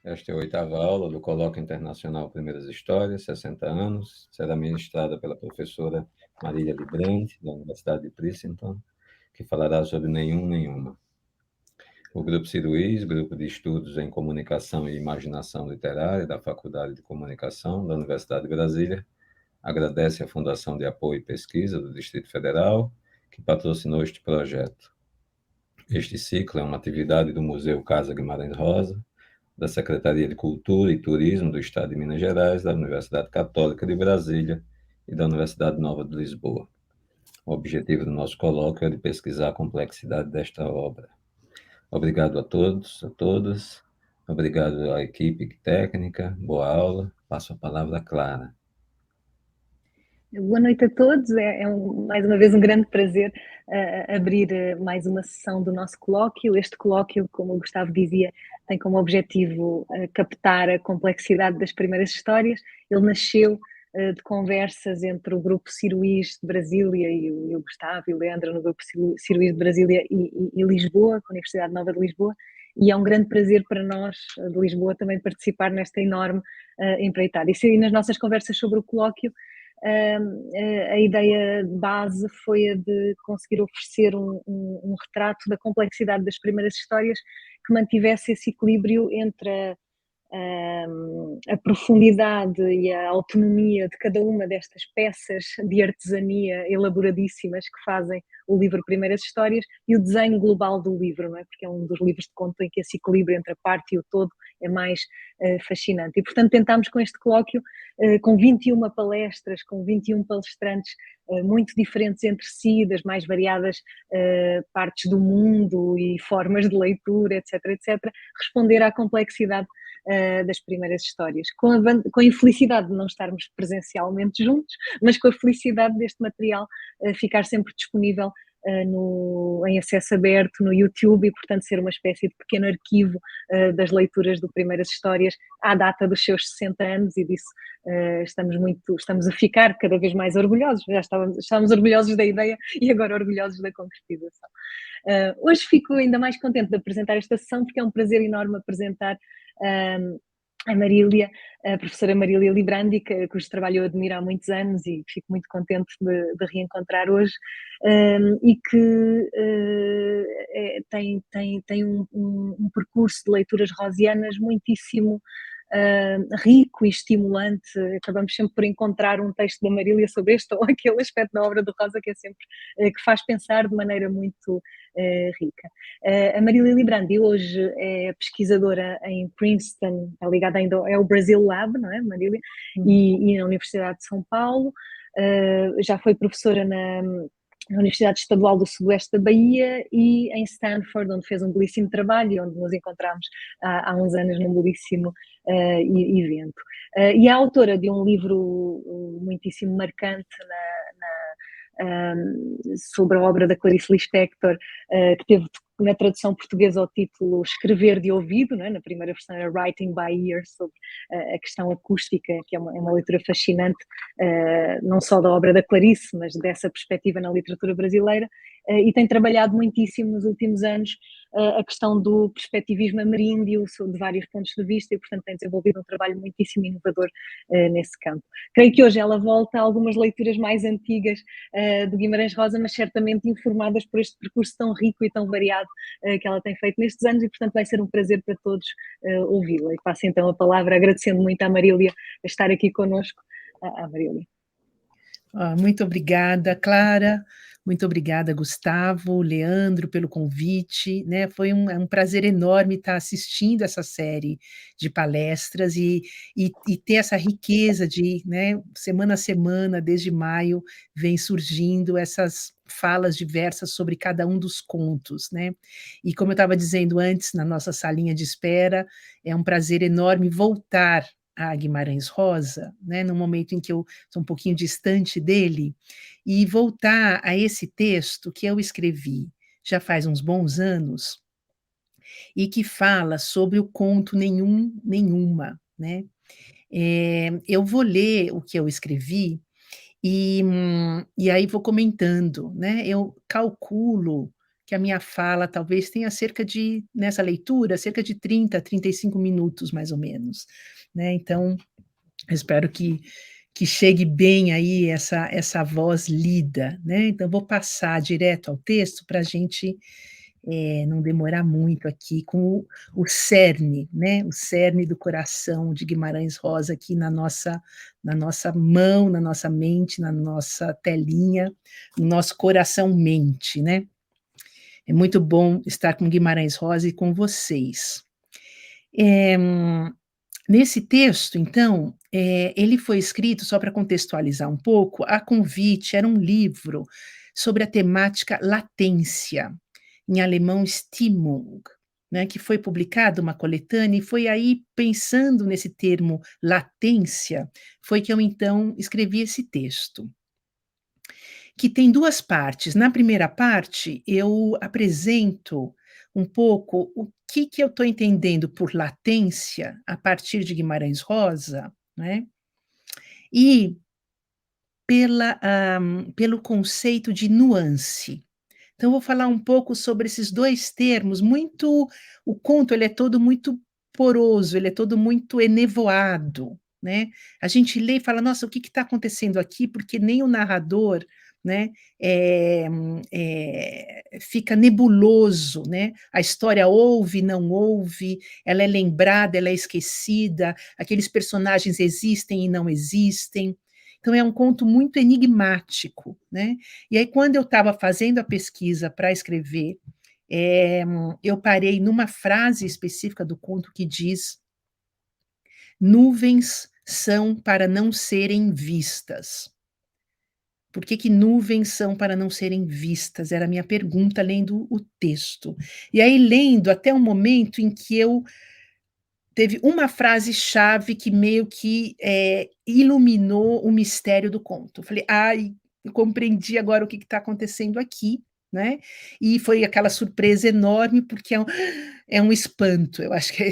Esta é a oitava aula do Colóquio Internacional Primeiras Histórias, 60 anos. Será ministrada pela professora Marília Librand, da Universidade de Princeton, que falará sobre Nenhum, Nenhuma. O Grupo Ciruís, Grupo de Estudos em Comunicação e Imaginação Literária da Faculdade de Comunicação da Universidade de Brasília, agradece à Fundação de Apoio e Pesquisa do Distrito Federal, que patrocinou este projeto. Este ciclo é uma atividade do Museu Casa Guimarães Rosa, da Secretaria de Cultura e Turismo do Estado de Minas Gerais, da Universidade Católica de Brasília e da Universidade Nova de Lisboa. O objetivo do nosso colóquio é de pesquisar a complexidade desta obra. Obrigado a todos, a todas. Obrigado à equipe técnica. Boa aula. Passo a palavra à Clara. Boa noite a todos, mais uma vez um grande prazer abrir mais uma sessão do nosso colóquio. Este colóquio, como o Gustavo dizia, tem como objetivo captar a complexidade das primeiras histórias. Ele nasceu de conversas entre o Grupo Ciruís de Brasília e o Gustavo e o Leandro no Grupo Ciruís de Brasília e Lisboa, com a Universidade Nova de Lisboa, e é um grande prazer para nós de Lisboa também participar nesta enorme empreitada. E nas nossas conversas sobre o colóquio, a ideia de base foi a de conseguir oferecer um retrato da complexidade das primeiras histórias que mantivesse esse equilíbrio entre a profundidade e a autonomia de cada uma destas peças de artesania elaboradíssimas que fazem o livro Primeiras Histórias e o desenho global do livro, não é? Porque é um dos livros de conto em que esse equilíbrio entre a parte e o todo é mais fascinante. E, portanto, tentámos com este colóquio, com 21 palestras, com 21 palestrantes muito diferentes entre si, das mais variadas partes do mundo e formas de leitura, etc., etc., responder à complexidade das primeiras histórias, com a infelicidade de não estarmos presencialmente juntos, mas com a felicidade deste material ficar sempre disponível em acesso aberto no YouTube e, portanto, ser uma espécie de pequeno arquivo das leituras do Primeiras Histórias à data dos seus 60 anos, e disso estamos a ficar cada vez mais orgulhosos. Já estávamos orgulhosos da ideia e agora orgulhosos da concretização. Hoje fico ainda mais contente de apresentar esta sessão, porque é um prazer enorme apresentar a Marília, a professora Marília Librandi, cujo trabalho eu admiro há muitos anos e fico muito contente de reencontrar hoje, e que tem um percurso de leituras rosianas muitíssimo rico e estimulante. Acabamos sempre por encontrar um texto da Marília sobre este ou aquele aspecto da obra do Rosa que é sempre que faz pensar de maneira muito rica. A Marília Librandi hoje é pesquisadora em Princeton, está ligada ainda ao Brasil Lab, não é, Marília? E na Universidade de São Paulo. Já foi professora na Universidade Estadual do Sudoeste da Bahia e em Stanford, onde fez um belíssimo trabalho e onde nos encontramos há uns anos num belíssimo evento. E é autora de um livro muitíssimo marcante sobre a obra da Clarice Lispector, que teve na tradução portuguesa o título Escrever de Ouvido, não é? Na primeira versão era Writing by Ear, sobre a questão acústica, que é uma leitura fascinante, não só da obra da Clarice, mas dessa perspectiva na literatura brasileira, e tem trabalhado muitíssimo nos últimos anos a questão do perspectivismo ameríndio, de vários pontos de vista, e portanto tem desenvolvido um trabalho muitíssimo inovador nesse campo. Creio que hoje ela volta a algumas leituras mais antigas do Guimarães Rosa, mas certamente informadas por este percurso tão rico e tão variado que ela tem feito nestes anos, e portanto vai ser um prazer para todos ouvi-la. E passo então a palavra, agradecendo muito à Marília estar aqui connosco. À Marília. Muito obrigada, Clara. Muito obrigada, Gustavo, Leandro, pelo convite, né? Foi um prazer enorme estar assistindo essa série de palestras e ter essa riqueza de, né, semana a semana, desde maio, vem surgindo essas falas diversas sobre cada um dos contos, né? E como eu estava dizendo antes, na nossa salinha de espera, é um prazer enorme voltar a Guimarães Rosa, né, no momento em que eu sou um pouquinho distante dele, e voltar a esse texto que eu escrevi já faz uns bons anos, e que fala sobre o conto Nenhum, Nenhuma, né? Eu vou ler o que eu escrevi e aí vou comentando, né? Eu calculo que a minha fala talvez tenha nessa leitura, cerca de 30, 35 minutos, mais ou menos, né? Então, eu espero que chegue bem aí essa voz lida, né? Então, vou passar direto ao texto para a gente não demorar muito aqui com o cerne, né? O cerne do coração de Guimarães Rosa aqui na nossa mão, na nossa mente, na nossa telinha, no nosso coração-mente, né? É muito bom estar com Guimarães Rosa e com vocês. Nesse texto, então, ele foi escrito, só para contextualizar um pouco, a convite, era um livro sobre a temática latência, em alemão Stimmung, né, que foi publicado uma coletânea, e foi aí, pensando nesse termo latência, foi que eu então escrevi esse texto, que tem duas partes. Na primeira parte, eu apresento um pouco o que eu estou entendendo por latência a partir de Guimarães Rosa, né? E pelo conceito de nuance. Então, eu vou falar um pouco sobre esses dois termos. O conto ele é todo muito poroso, ele é todo muito enevoado, né? A gente lê e fala, nossa, o que está acontecendo aqui? Porque nem o narrador, né, fica nebuloso, né? A história ouve, não ouve, ela é lembrada, ela é esquecida, aqueles personagens existem e não existem. Então, é um conto muito enigmático, né? E aí, quando eu estava fazendo a pesquisa para escrever, eu parei numa frase específica do conto que diz: nuvens são para não serem vistas. Por que nuvens são para não serem vistas? Era a minha pergunta lendo o texto. E aí, lendo até o momento em que teve uma frase-chave que meio que iluminou o mistério do conto. Eu falei, eu compreendi agora o que está acontecendo aqui, né? E foi aquela surpresa enorme, porque é um espanto. Eu acho que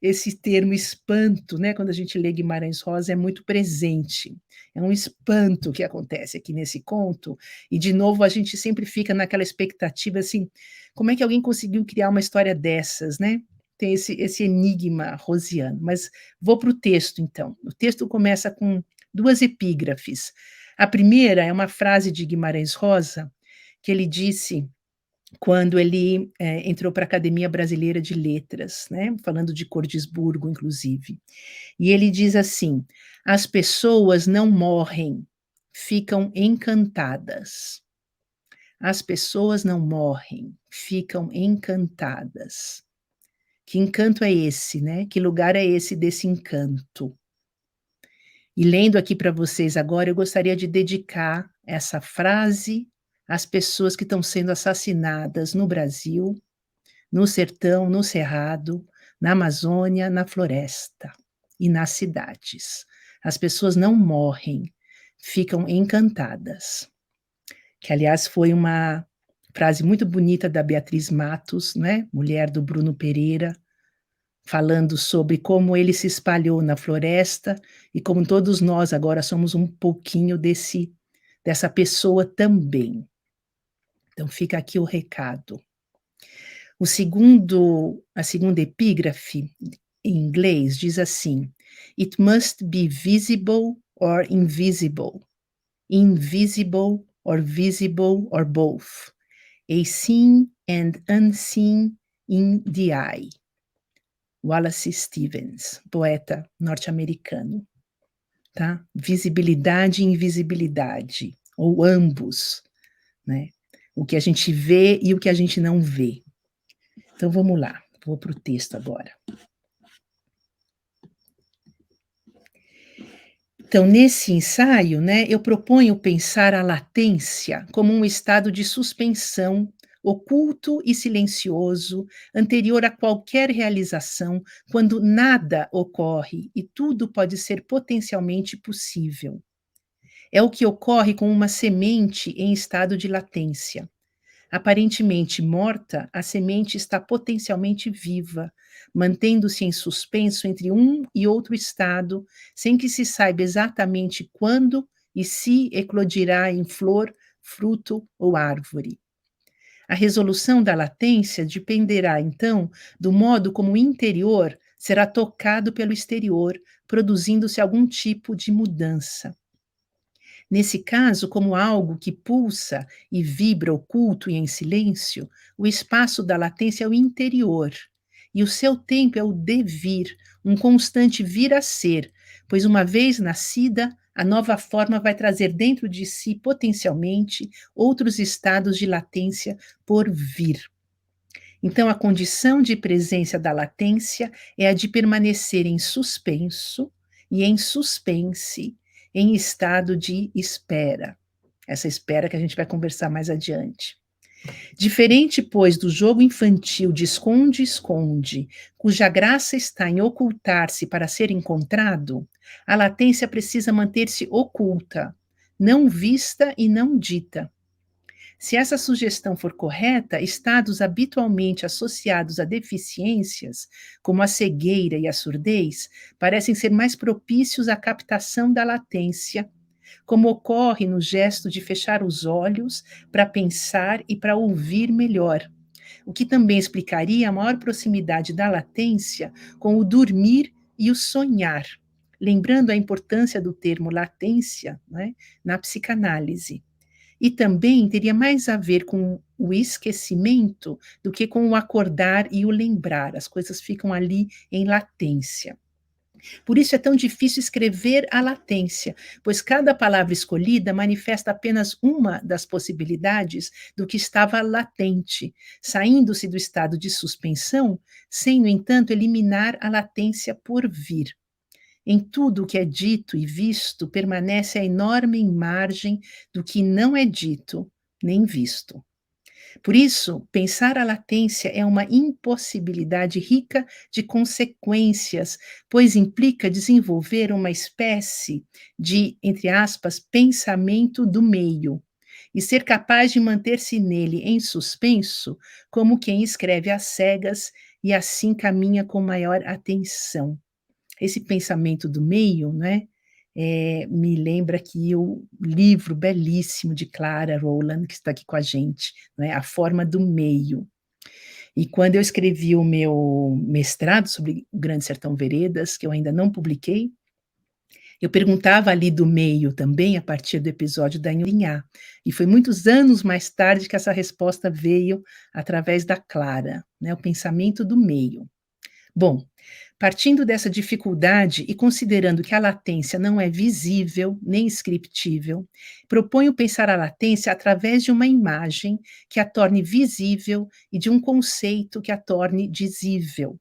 esse termo espanto, né? Quando a gente lê Guimarães Rosa, é muito presente. É um espanto que acontece aqui nesse conto, e de novo a gente sempre fica naquela expectativa assim, como é que alguém conseguiu criar uma história dessas, né? Tem esse enigma rosiano. Mas vou para o texto, então. O texto começa com duas epígrafes. A primeira é uma frase de Guimarães Rosa, que ele disse quando ele entrou para a Academia Brasileira de Letras, né, falando de Cordisburgo, inclusive. E ele diz assim: as pessoas não morrem, ficam encantadas. As pessoas não morrem, ficam encantadas. Que encanto é esse, né? Que lugar é esse desse encanto? E lendo aqui para vocês agora, eu gostaria de dedicar essa frase às pessoas que estão sendo assassinadas no Brasil, no sertão, no cerrado, na Amazônia, na floresta e nas cidades. As pessoas não morrem, ficam encantadas. Que, aliás, foi uma frase muito bonita da Beatriz Matos, né? Mulher do Bruno Pereira, falando sobre como ele se espalhou na floresta e como todos nós agora somos um pouquinho dessa pessoa também. Então fica aqui o recado. A segunda epígrafe em inglês diz assim: It must be visible or invisible, invisible or visible or both, a seen and unseen in the eye. Wallace Stevens, poeta norte-americano, tá? Visibilidade e invisibilidade, ou ambos, né? O que a gente vê e o que a gente não vê. Então vamos lá, vou para o texto agora. Então, nesse ensaio, né, eu proponho pensar a latência como um estado de suspensão oculto e silencioso, anterior a qualquer realização, quando nada ocorre e tudo pode ser potencialmente possível. É o que ocorre com uma semente em estado de latência. Aparentemente morta, a semente está potencialmente viva, mantendo-se em suspenso entre um e outro estado, sem que se saiba exatamente quando e se eclodirá em flor, fruto ou árvore. A resolução da latência dependerá, então, do modo como o interior será tocado pelo exterior, produzindo-se algum tipo de mudança. Nesse caso, como algo que pulsa e vibra oculto e em silêncio, o espaço da latência é o interior, e o seu tempo é o devir, um constante vir a ser, pois uma vez nascida, a nova forma vai trazer dentro de si, potencialmente, outros estados de latência por vir. Então, a condição de presença da latência é a de permanecer em suspenso e em suspense, em estado de espera. Essa espera que a gente vai conversar mais adiante. Diferente, pois, do jogo infantil de esconde-esconde, cuja graça está em ocultar-se para ser encontrado, a latência precisa manter-se oculta, não vista e não dita. Se essa sugestão for correta, estados habitualmente associados a deficiências, como a cegueira e a surdez, parecem ser mais propícios à captação da latência, como ocorre no gesto de fechar os olhos para pensar e para ouvir melhor, o que também explicaria a maior proximidade da latência com o dormir e o sonhar, lembrando a importância do termo latência, né, na psicanálise. E também teria mais a ver com o esquecimento do que com o acordar e o lembrar. As coisas ficam ali em latência. Por isso é tão difícil escrever a latência, pois cada palavra escolhida manifesta apenas uma das possibilidades do que estava latente, saindo-se do estado de suspensão, sem, no entanto, eliminar a latência por vir. Em tudo o que é dito e visto, permanece a enorme margem do que não é dito nem visto. Por isso, pensar a latência é uma impossibilidade rica de consequências, pois implica desenvolver uma espécie de, entre aspas, pensamento do meio, e ser capaz de manter-se nele em suspenso, como quem escreve às cegas e assim caminha com maior atenção. Esse pensamento do meio, né, me lembra aqui o livro belíssimo de Clara Rowland, que está aqui com a gente, né, A Forma do Meio. E quando eu escrevi o meu mestrado sobre o Grande Sertão Veredas, que eu ainda não publiquei, eu perguntava ali do meio também, a partir do episódio da Inhá. E foi muitos anos mais tarde que essa resposta veio através da Clara, né, o pensamento do meio. Bom, partindo dessa dificuldade e considerando que a latência não é visível nem scriptível, proponho pensar a latência através de uma imagem que a torne visível e de um conceito que a torne dizível.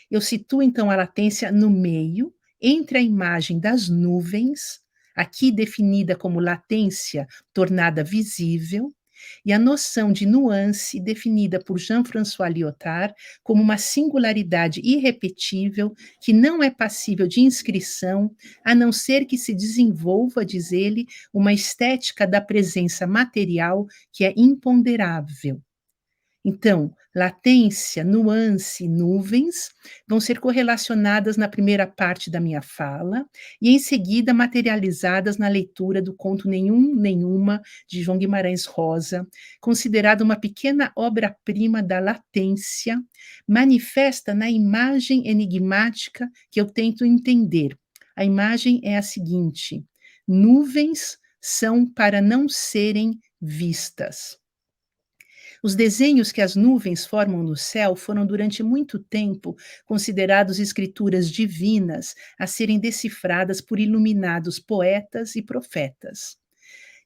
Eu situo então a latência no meio, entre a imagem das nuvens, aqui definida como latência tornada visível, e a noção de nuance definida por Jean-François Lyotard como uma singularidade irrepetível que não é passível de inscrição, a não ser que se desenvolva, diz ele, uma estética da presença material que é imponderável. Então, latência, nuance, nuvens vão ser correlacionadas na primeira parte da minha fala e, em seguida, materializadas na leitura do conto Nenhum, Nenhuma, de João Guimarães Rosa, considerado uma pequena obra-prima da latência, manifesta na imagem enigmática que eu tento entender. A imagem é a seguinte: nuvens são para não serem vistas. Os desenhos que as nuvens formam no céu foram durante muito tempo considerados escrituras divinas a serem decifradas por iluminados poetas e profetas.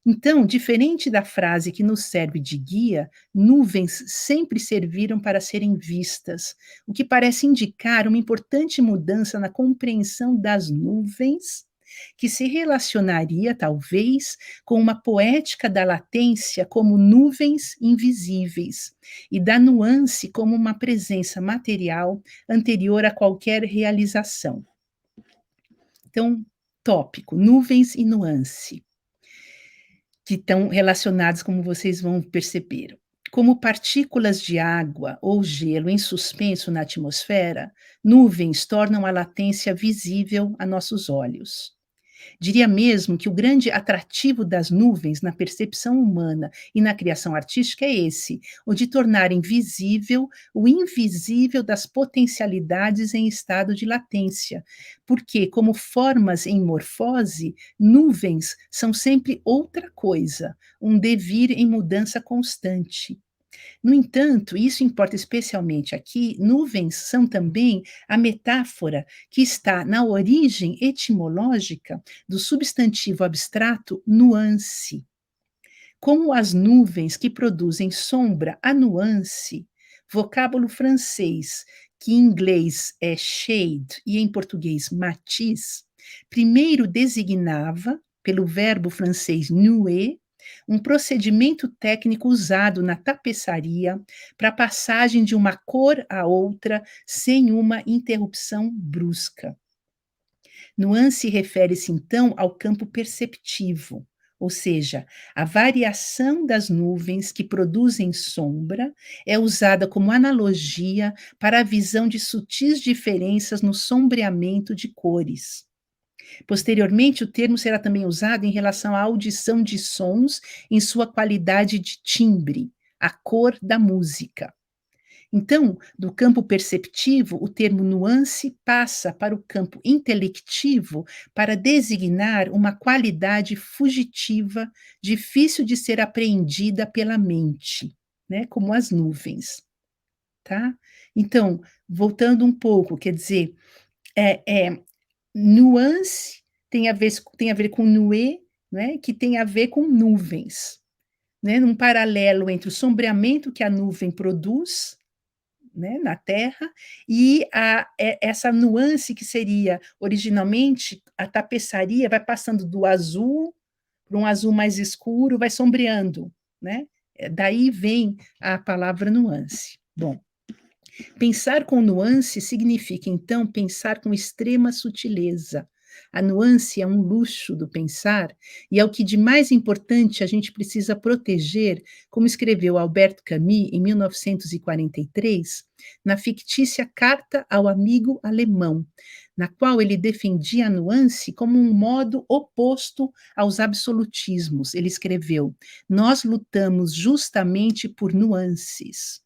Então, diferente da frase que nos serve de guia, nuvens sempre serviram para serem vistas, o que parece indicar uma importante mudança na compreensão das nuvens, que se relacionaria, talvez, com uma poética da latência como nuvens invisíveis, e da nuance como uma presença material anterior a qualquer realização. Então, tópico, nuvens e nuance, que estão relacionados, como vocês vão perceber. Como partículas de água ou gelo em suspenso na atmosfera, nuvens tornam a latência visível a nossos olhos. Diria mesmo que o grande atrativo das nuvens na percepção humana e na criação artística é esse, o de tornar invisível o invisível das potencialidades em estado de latência, porque, como formas em morfose, nuvens são sempre outra coisa, um devir em mudança constante. No entanto, isso importa especialmente aqui, nuvens são também a metáfora que está na origem etimológica do substantivo abstrato nuance. Como as nuvens que produzem sombra, a nuance, vocábulo francês, que em inglês é shade e em português matiz, primeiro designava, pelo verbo francês nuer, um procedimento técnico usado na tapeçaria para a passagem de uma cor a outra sem uma interrupção brusca. Nuance refere-se, então, ao campo perceptivo, ou seja, a variação das nuvens que produzem sombra é usada como analogia para a visão de sutis diferenças no sombreamento de cores. Posteriormente, o termo será também usado em relação à audição de sons em sua qualidade de timbre, a cor da música. Então, do campo perceptivo, o termo nuance passa para o campo intelectivo para designar uma qualidade fugitiva, difícil de ser apreendida pela mente, né, como as nuvens, tá? Então, voltando um pouco, quer dizer, nuance tem a ver com nuer, né, que tem a ver com nuvens, né, num paralelo entre o sombreamento que a nuvem produz, né, na Terra, e essa nuance que seria originalmente a tapeçaria vai passando do azul para um azul mais escuro, vai sombreando, né? Daí vem a palavra nuance. Bom, pensar com nuance significa, então, pensar com extrema sutileza. A nuance é um luxo do pensar e é o que de mais importante a gente precisa proteger, como escreveu Albert Camus em 1943, na fictícia Carta ao Amigo Alemão, na qual ele defendia a nuance como um modo oposto aos absolutismos. Ele escreveu: "Nós lutamos justamente por nuances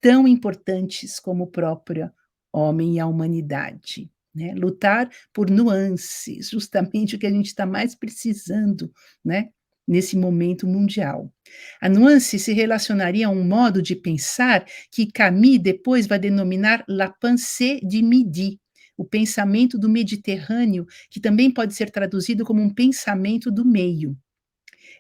tão importantes como o próprio homem e a humanidade, né? Lutar por nuances, justamente o que a gente está mais precisando, né? Nesse momento mundial. A nuance se relacionaria a um modo de pensar que Camus depois vai denominar la pensée du midi, o pensamento do Mediterrâneo, que também pode ser traduzido como um pensamento do meio.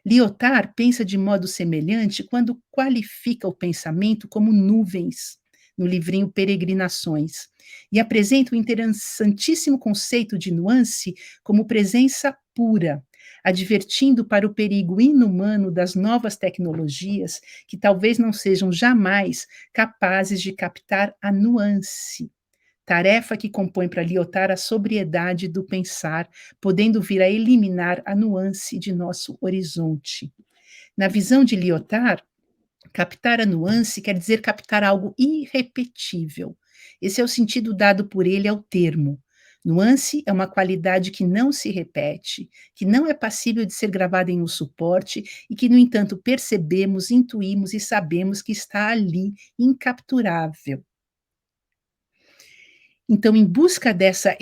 Lyotard pensa de modo semelhante quando qualifica o pensamento como nuvens, no livrinho Peregrinações, e apresenta o interessantíssimo conceito de nuance como presença pura, advertindo para o perigo inumano das novas tecnologias que talvez não sejam jamais capazes de captar a nuance. Tarefa que compõe para Lyotard a sobriedade do pensar, podendo vir a eliminar a nuance de nosso horizonte. Na visão de Lyotard, captar a nuance quer dizer captar algo irrepetível. Esse é o sentido dado por ele ao termo. Nuance é uma qualidade que não se repete, que não é passível de ser gravada em um suporte e que, no entanto, percebemos, intuímos e sabemos que está ali, incapturável. Então, em busca dessa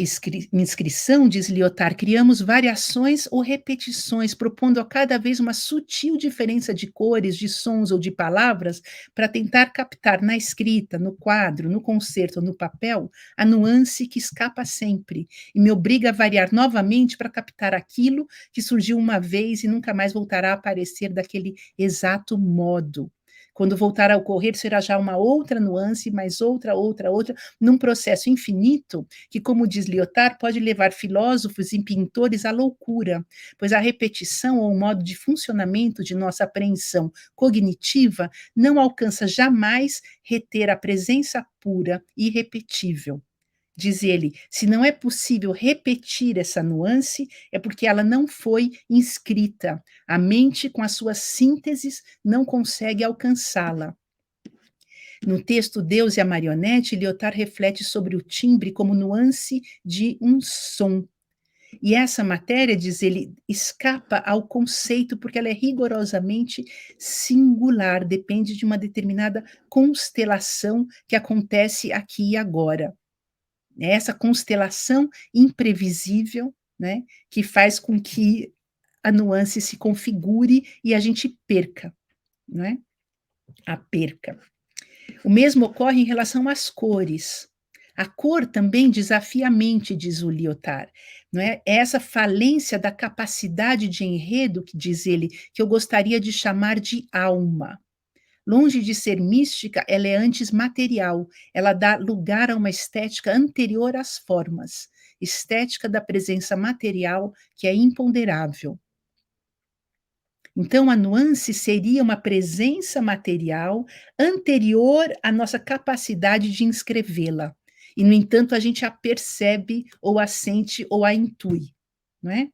inscrição, diz Lyotard, criamos variações ou repetições, propondo a cada vez uma sutil diferença de cores, de sons ou de palavras, para tentar captar na escrita, no quadro, no concerto, no papel, a nuance que escapa sempre e me obriga a variar novamente para captar aquilo que surgiu uma vez e nunca mais voltará a aparecer daquele exato modo. Quando voltar a ocorrer, será já uma outra nuance, mais outra, num processo infinito que, como diz Lyotard, pode levar filósofos e pintores à loucura, pois a repetição ou o modo de funcionamento de nossa apreensão cognitiva não alcança jamais reter a presença pura e irrepetível. Diz ele, se não é possível repetir essa nuance, é porque ela não foi inscrita. A mente, com as suas sínteses, não consegue alcançá-la. No texto Deus e a Marionete, Lyotard reflete sobre o timbre como nuance de um som. E essa matéria, diz ele, escapa ao conceito porque ela é rigorosamente singular, depende de uma determinada constelação que acontece aqui e agora. É essa constelação imprevisível, né, que faz com que a nuance se configure e a gente perca, né? A perca. O mesmo ocorre em relação às cores. A cor também desafia a mente, diz o Lyotard, não é? É essa falência da capacidade de enredo, que diz ele, que eu gostaria de chamar de alma. Longe de ser mística, ela é antes material, ela dá lugar a uma estética anterior às formas, estética da presença material que é imponderável. Então, a nuance seria uma presença material anterior à nossa capacidade de inscrevê-la. E, no entanto, a gente a percebe, ou a sente, ou a intui, não é?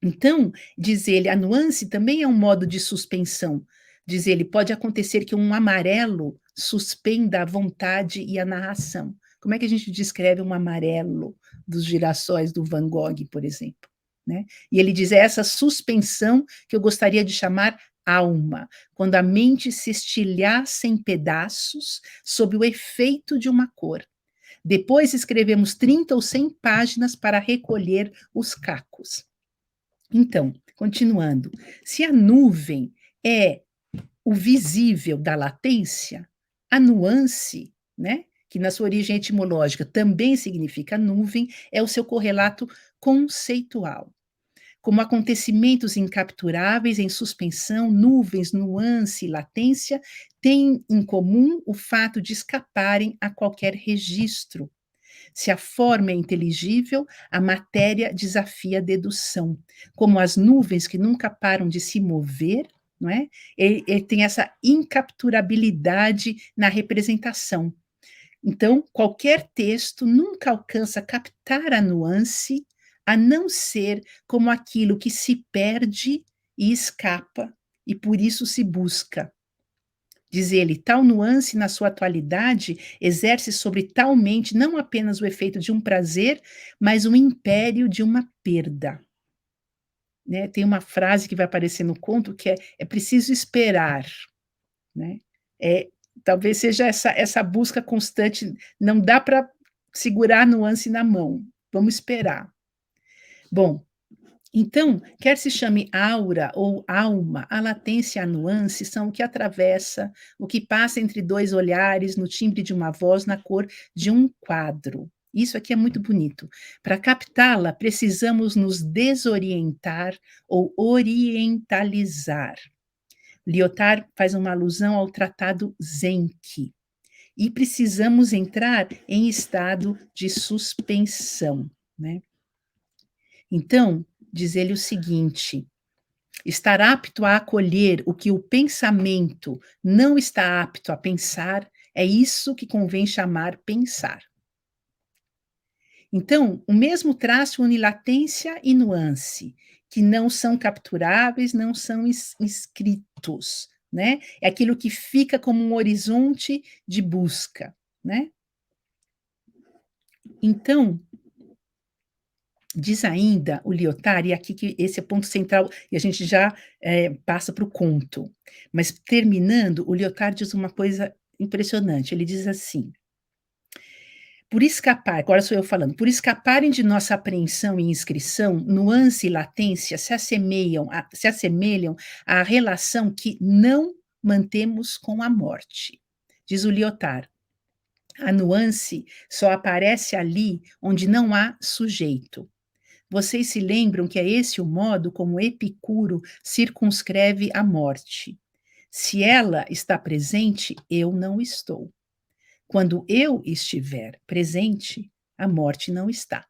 Então, diz ele, a nuance também é um modo de suspensão. Diz ele, pode acontecer que um amarelo suspenda a vontade e a narração. Como é que a gente descreve um amarelo dos girassóis do Van Gogh, por exemplo? Né? E ele diz, é essa suspensão que eu gostaria de chamar alma, quando a mente se estilhaça em pedaços sob o efeito de uma cor. Depois escrevemos 30 ou 100 páginas para recolher os cacos. Então, continuando, se a nuvem é o visível da latência, a nuance, né, que na sua origem etimológica também significa nuvem, é o seu correlato conceitual. Como acontecimentos incapturáveis em suspensão, nuvens, nuance e latência têm em comum o fato de escaparem a qualquer registro. Se a forma é inteligível, a matéria desafia a dedução. Como as nuvens que nunca param de se mover, não é? Ele tem essa incapturabilidade na representação. Então, qualquer texto nunca alcança captar a nuance, a não ser como aquilo que se perde e escapa, e por isso se busca. Diz ele, tal nuance na sua atualidade exerce sobre tal mente não apenas o efeito de um prazer, mas o império de uma perda. Né? Tem uma frase que vai aparecer no conto que é preciso esperar. Né? Talvez seja essa busca constante, não dá para segurar a nuance na mão, vamos esperar. Bom, então, quer se chame aura ou alma, a latência e a nuance são o que atravessa, o que passa entre dois olhares, no timbre de uma voz, na cor de um quadro. Isso aqui é muito bonito. Para captá-la, precisamos nos desorientar ou orientalizar. Lyotard faz uma alusão ao tratado Zenki. E precisamos entrar em estado de suspensão, né? Então, diz ele o seguinte: estar apto a acolher o que o pensamento não está apto a pensar, é isso que convém chamar pensar. Então, o mesmo traço une latência e nuance, que não são capturáveis, não são inscritos, né? É aquilo que fica como um horizonte de busca, né? Então, diz ainda o Lyotard, e aqui que esse é o ponto central, e a gente já passa para o conto. Mas terminando, o Lyotard diz uma coisa impressionante. Ele diz assim: por escapar, agora sou eu falando, por escaparem de nossa apreensão e inscrição, nuance e latência se assemelham à relação que não mantemos com a morte. Diz o Lyotard, a nuance só aparece ali onde não há sujeito. Vocês se lembram que é esse o modo como Epicuro circunscreve a morte. Se ela está presente, eu não estou. Quando eu estiver presente, a morte não está.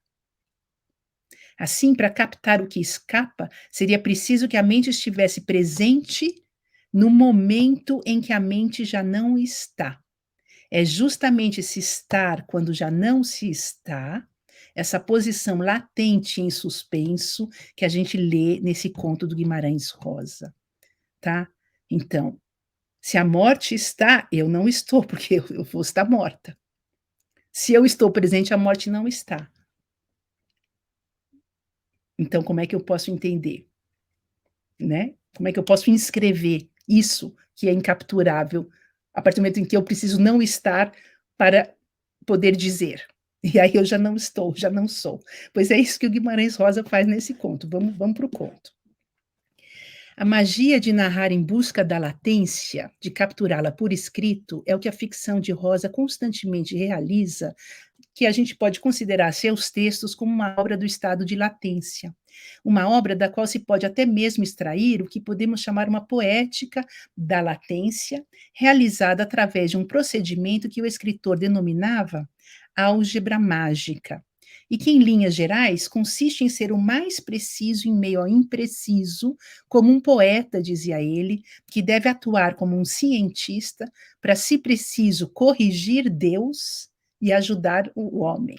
Assim, para captar o que escapa, seria preciso que a mente estivesse presente no momento em que a mente já não está. É justamente esse estar quando já não se está, essa posição latente em suspenso que a gente lê nesse conto do Guimarães Rosa, tá? Então, se a morte está, eu não estou, porque eu vou estar morta. Se eu estou presente, a morte não está. Então, como é que eu posso entender, né? Como é que eu posso inscrever isso que é incapturável, a partir do momento em que eu preciso não estar para poder dizer? E aí eu já não estou, já não sou. Pois é isso que o Guimarães Rosa faz nesse conto. Vamos para o conto. A magia de narrar em busca da latência, de capturá-la por escrito, é o que a ficção de Rosa constantemente realiza, que a gente pode considerar seus textos como uma obra do estado de latência. Uma obra da qual se pode até mesmo extrair o que podemos chamar uma poética da latência, realizada através de um procedimento que o escritor denominava álgebra mágica, e que, em linhas gerais, consiste em ser o mais preciso em meio ao impreciso, como um poeta, dizia ele, que deve atuar como um cientista para, se preciso, corrigir Deus e ajudar o homem.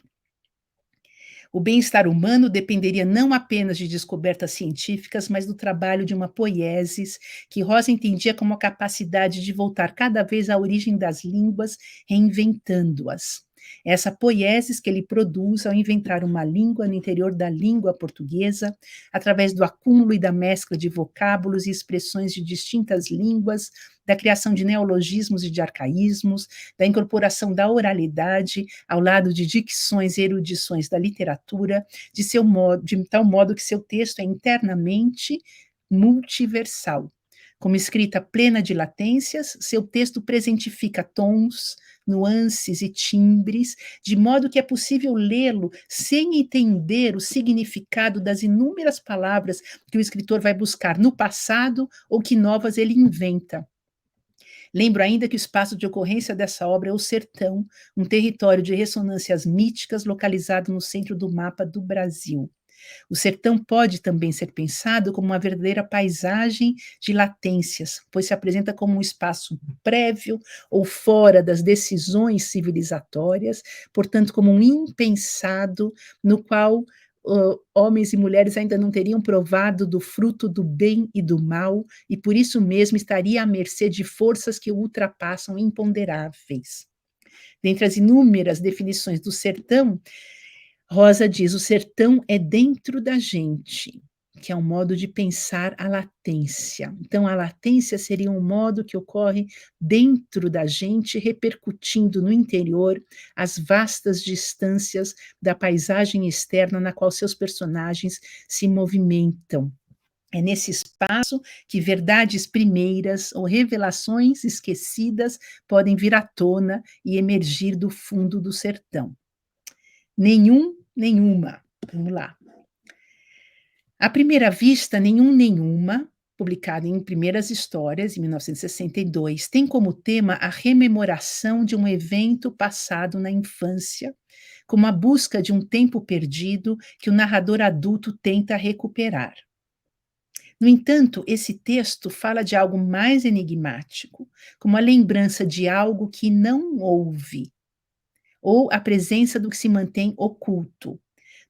O bem-estar humano dependeria não apenas de descobertas científicas, mas do trabalho de uma poiesis que Rosa entendia como a capacidade de voltar cada vez à origem das línguas, reinventando-as. Essa poiesis que ele produz ao inventar uma língua no interior da língua portuguesa, através do acúmulo e da mescla de vocábulos e expressões de distintas línguas, da criação de neologismos e de arcaísmos, da incorporação da oralidade ao lado de dicções e erudições da literatura, de tal modo que seu texto é internamente multiversal. Como escrita plena de latências, seu texto presentifica tons, nuances e timbres, de modo que é possível lê-lo sem entender o significado das inúmeras palavras que o escritor vai buscar no passado ou que novas ele inventa. Lembro ainda que o espaço de ocorrência dessa obra é o sertão, um território de ressonâncias míticas localizado no centro do mapa do Brasil. O sertão pode também ser pensado como uma verdadeira paisagem de latências, pois se apresenta como um espaço prévio ou fora das decisões civilizatórias, portanto, como um impensado no qual homens e mulheres ainda não teriam provado do fruto do bem e do mal, e por isso mesmo estaria à mercê de forças que o ultrapassam imponderáveis. Dentre as inúmeras definições do sertão, Rosa diz: o sertão é dentro da gente, que é um modo de pensar a latência. Então, a latência seria um modo que ocorre dentro da gente, repercutindo no interior as vastas distâncias da paisagem externa na qual seus personagens se movimentam. É nesse espaço que verdades primeiras ou revelações esquecidas podem vir à tona e emergir do fundo do sertão. Nenhuma. Vamos lá. À primeira vista, nenhuma, publicado em Primeiras Histórias, em 1962, tem como tema a rememoração de um evento passado na infância, como a busca de um tempo perdido que o narrador adulto tenta recuperar. No entanto, esse texto fala de algo mais enigmático, como a lembrança de algo que não houve, ou a presença do que se mantém oculto.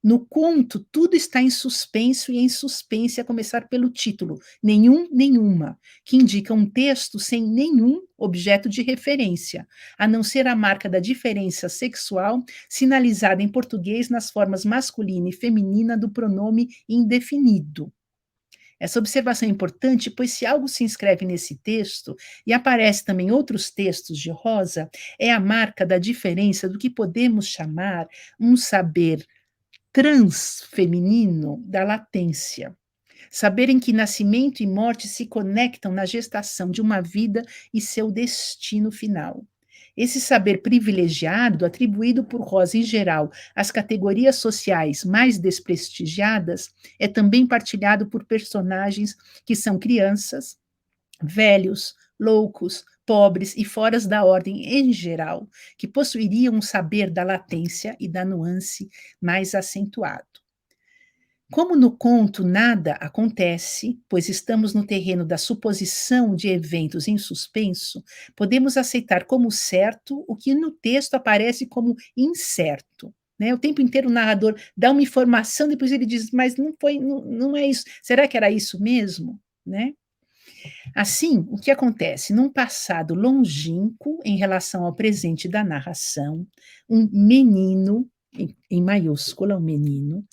No conto, tudo está em suspenso e em suspense, a começar pelo título, nenhuma, que indica um texto sem nenhum objeto de referência, a não ser a marca da diferença sexual sinalizada em português nas formas masculina e feminina do pronome indefinido. Essa observação é importante, pois se algo se inscreve nesse texto, e aparece também em outros textos de Rosa, é a marca da diferença do que podemos chamar um saber transfeminino da latência. Saber em que nascimento e morte se conectam na gestação de uma vida e seu destino final. Esse saber privilegiado, atribuído por Rosa em geral às categorias sociais mais desprestigiadas, é também partilhado por personagens que são crianças, velhos, loucos, pobres e fora da ordem em geral, que possuiriam um saber da latência e da nuance mais acentuado. Como no conto nada acontece, pois estamos no terreno da suposição de eventos em suspenso, podemos aceitar como certo o que no texto aparece como incerto. Né? O tempo inteiro o narrador dá uma informação, depois ele diz, mas não é isso. Será que era isso mesmo? Né? Assim, o que acontece? Num passado longínquo em relação ao presente da narração, um menino em maiúscula, o menino.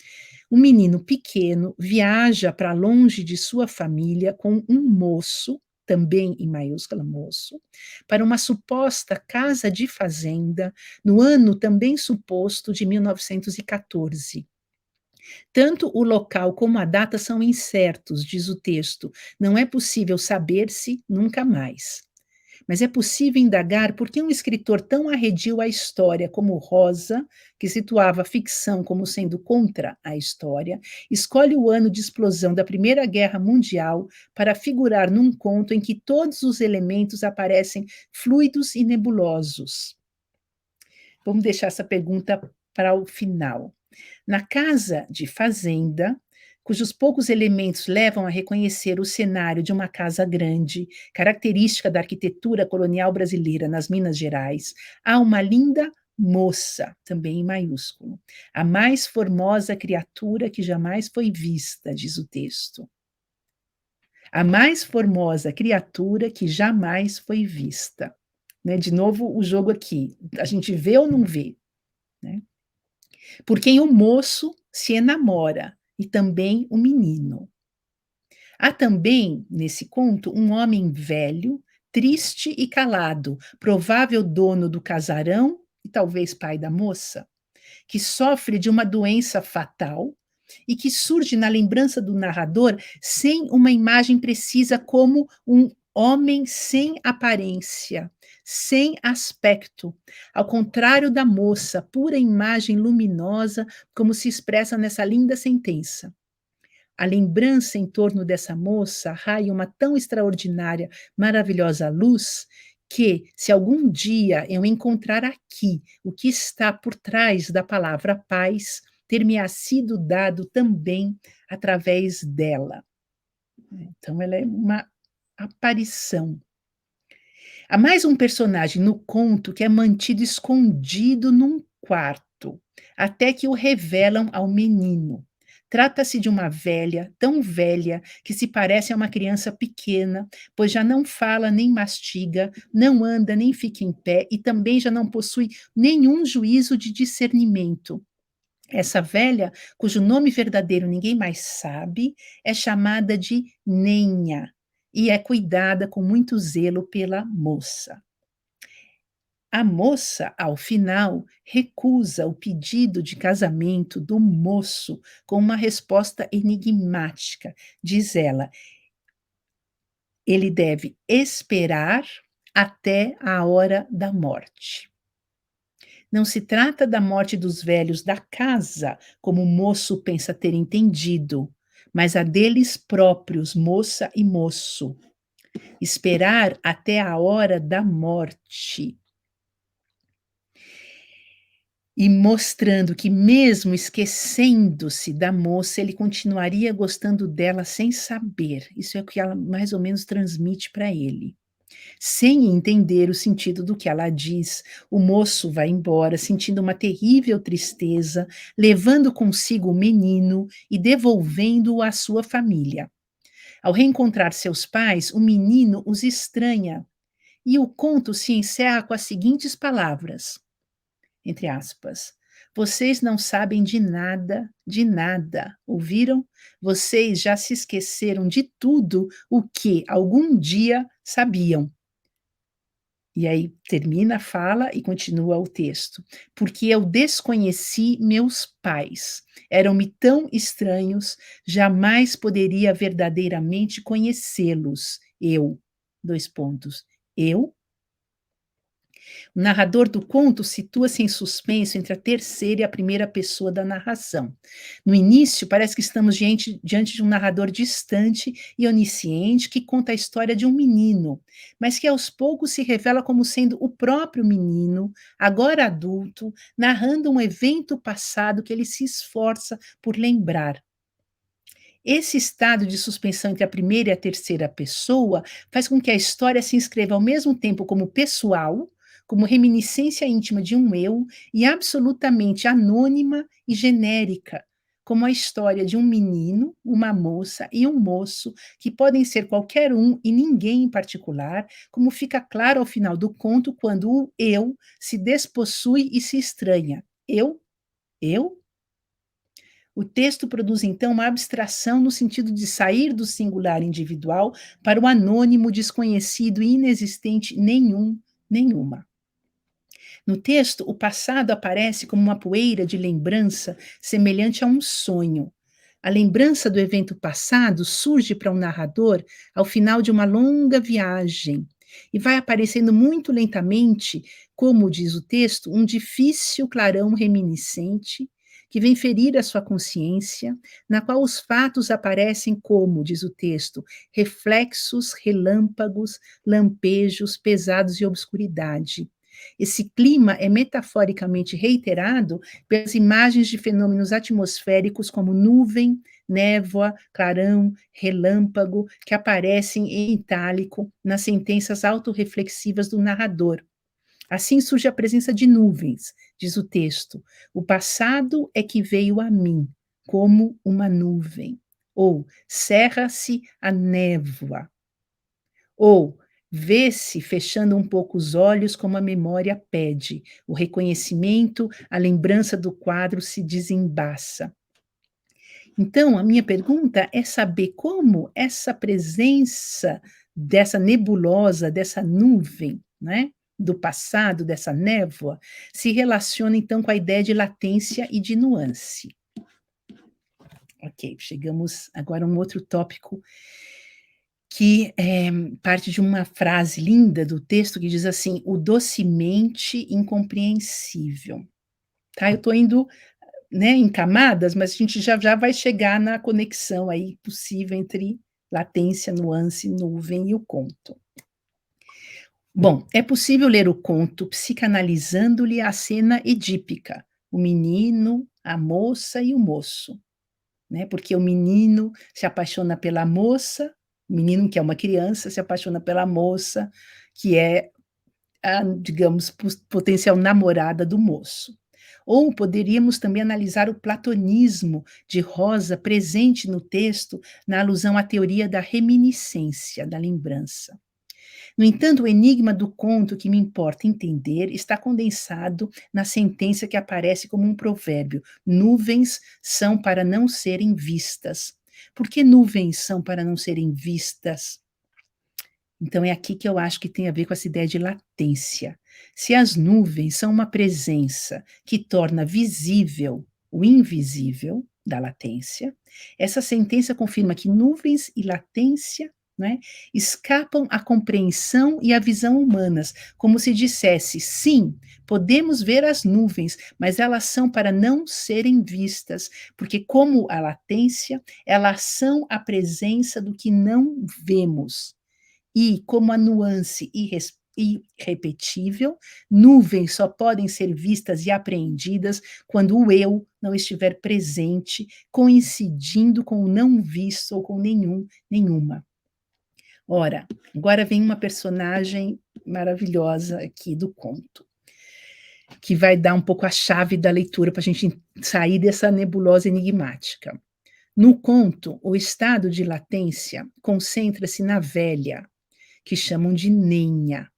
Um menino pequeno viaja para longe de sua família com um moço, também em maiúscula, moço, para uma suposta casa de fazenda, no ano também suposto de 1914. Tanto o local como a data são incertos, diz o texto. Não é possível saber-se nunca mais. Mas é possível indagar por que um escritor tão arredio à história como Rosa, que situava a ficção como sendo contra a história, escolhe o ano de explosão da Primeira Guerra Mundial para figurar num conto em que todos os elementos aparecem fluidos e nebulosos. Vamos deixar essa pergunta para o final. Na casa de fazenda, cujos poucos elementos levam a reconhecer o cenário de uma casa grande, característica da arquitetura colonial brasileira nas Minas Gerais, há uma linda moça, também em maiúsculo, a mais formosa criatura que jamais foi vista, diz o texto. A mais formosa criatura que jamais foi vista. Né? De novo, o jogo aqui. A gente vê ou não vê? Né? Por quem o moço se enamora, e também o menino. Há também, nesse conto, um homem velho, triste e calado, provável dono do casarão e talvez pai da moça, que sofre de uma doença fatal e que surge na lembrança do narrador sem uma imagem precisa, como um homem sem aparência, sem aspecto, ao contrário da moça, pura imagem luminosa, como se expressa nessa linda sentença. A lembrança em torno dessa moça raia uma tão extraordinária, maravilhosa luz que, se algum dia eu encontrar aqui o que está por trás da palavra paz, ter-me-á sido dado também através dela. Então, ela é uma aparição. Há mais um personagem no conto que é mantido escondido num quarto, até que o revelam ao menino. Trata-se de uma velha, tão velha, que se parece a uma criança pequena, pois já não fala nem mastiga, não anda nem fica em pé e também já não possui nenhum juízo de discernimento. Essa velha, cujo nome verdadeiro ninguém mais sabe, é chamada de Nenha e é cuidada com muito zelo pela moça. A moça, ao final, recusa o pedido de casamento do moço com uma resposta enigmática. Diz ela: ele deve esperar até a hora da morte. Não se trata da morte dos velhos da casa, como o moço pensa ter entendido, mas a deles próprios, moça e moço. Esperar até a hora da morte. E mostrando que, mesmo esquecendo-se da moça, ele continuaria gostando dela sem saber. Isso é o que ela mais ou menos transmite para ele. Sem entender o sentido do que ela diz, o moço vai embora, sentindo uma terrível tristeza, levando consigo o menino e devolvendo-o à sua família. Ao reencontrar seus pais, o menino os estranha, e o conto se encerra com as seguintes palavras, entre aspas: vocês não sabem de nada, ouviram? Vocês já se esqueceram de tudo o que algum dia sabiam. E aí termina a fala e continua o texto. Porque eu desconheci meus pais. Eram-me tão estranhos, jamais poderia verdadeiramente conhecê-los. Eu, dois pontos. Eu. O narrador do conto situa-se em suspenso entre a terceira e a primeira pessoa da narração. No início, parece que estamos diante de um narrador distante e onisciente que conta a história de um menino, mas que aos poucos se revela como sendo o próprio menino, agora adulto, narrando um evento passado que ele se esforça por lembrar. Esse estado de suspensão entre a primeira e a terceira pessoa faz com que a história se inscreva ao mesmo tempo como pessoal, como reminiscência íntima de um eu, e absolutamente anônima e genérica, como a história de um menino, uma moça e um moço, que podem ser qualquer um e ninguém em particular, como fica claro ao final do conto quando o eu se despossui e se estranha. Eu Eu? O texto produz, então, uma abstração no sentido de sair do singular individual para o anônimo, desconhecido e inexistente nenhum, nenhuma. No texto, o passado aparece como uma poeira de lembrança semelhante a um sonho. A lembrança do evento passado surge para um narrador ao final de uma longa viagem e vai aparecendo muito lentamente, como diz o texto, um difícil clarão reminiscente que vem ferir a sua consciência, na qual os fatos aparecem como, diz o texto, reflexos, relâmpagos, lampejos pesados e obscuridade. Esse clima é metaforicamente reiterado pelas imagens de fenômenos atmosféricos como nuvem, névoa, clarão, relâmpago, que aparecem em itálico nas sentenças autorreflexivas do narrador. Assim surge a presença de nuvens, diz o texto. O passado é que veio a mim, como uma nuvem. Ou cerra-se a névoa. Ou vê-se fechando um pouco os olhos como a memória pede. O reconhecimento, a lembrança do quadro se desembaça. Então, a minha pergunta é saber como essa presença dessa nebulosa, dessa nuvem, né, do passado, dessa névoa, se relaciona então com a ideia de latência e de nuance. Ok, chegamos agora a um outro tópico que parte de uma frase linda do texto que diz assim: o docemente incompreensível. Tá? Eu estou indo, né, em camadas, mas a gente já vai chegar na conexão aí possível entre latência, nuance, nuvem e o conto. Bom, é possível ler o conto psicanalizando-lhe a cena edípica, o menino, a moça e o moço, né? Porque o menino se apaixona pela moça, o menino que é uma criança se apaixona pela moça, que é a, digamos, potencial namorada do moço. Ou poderíamos também analisar o platonismo de Rosa presente no texto na alusão à teoria da reminiscência, da lembrança. No entanto, o enigma do conto que me importa entender está condensado na sentença que aparece como um provérbio: nuvens são para não serem vistas. Por que nuvens são para não serem vistas? Então, é aqui que eu acho que tem a ver com essa ideia de latência. Se as nuvens são uma presença que torna visível o invisível da latência, essa sentença confirma que nuvens e latência, né, escapam à compreensão e à visão humanas, como se dissesse: sim, podemos ver as nuvens, mas elas são para não serem vistas, porque, como a latência, elas são a presença do que não vemos. E, como a nuance irrepetível, nuvens só podem ser vistas e apreendidas quando o eu não estiver presente, coincidindo com o não visto ou com nenhuma. Ora, agora vem uma personagem maravilhosa aqui do conto, que vai dar um pouco a chave da leitura para a gente sair dessa nebulosa enigmática. No conto, o estado de latência concentra-se na velha, que chamam de Nenha,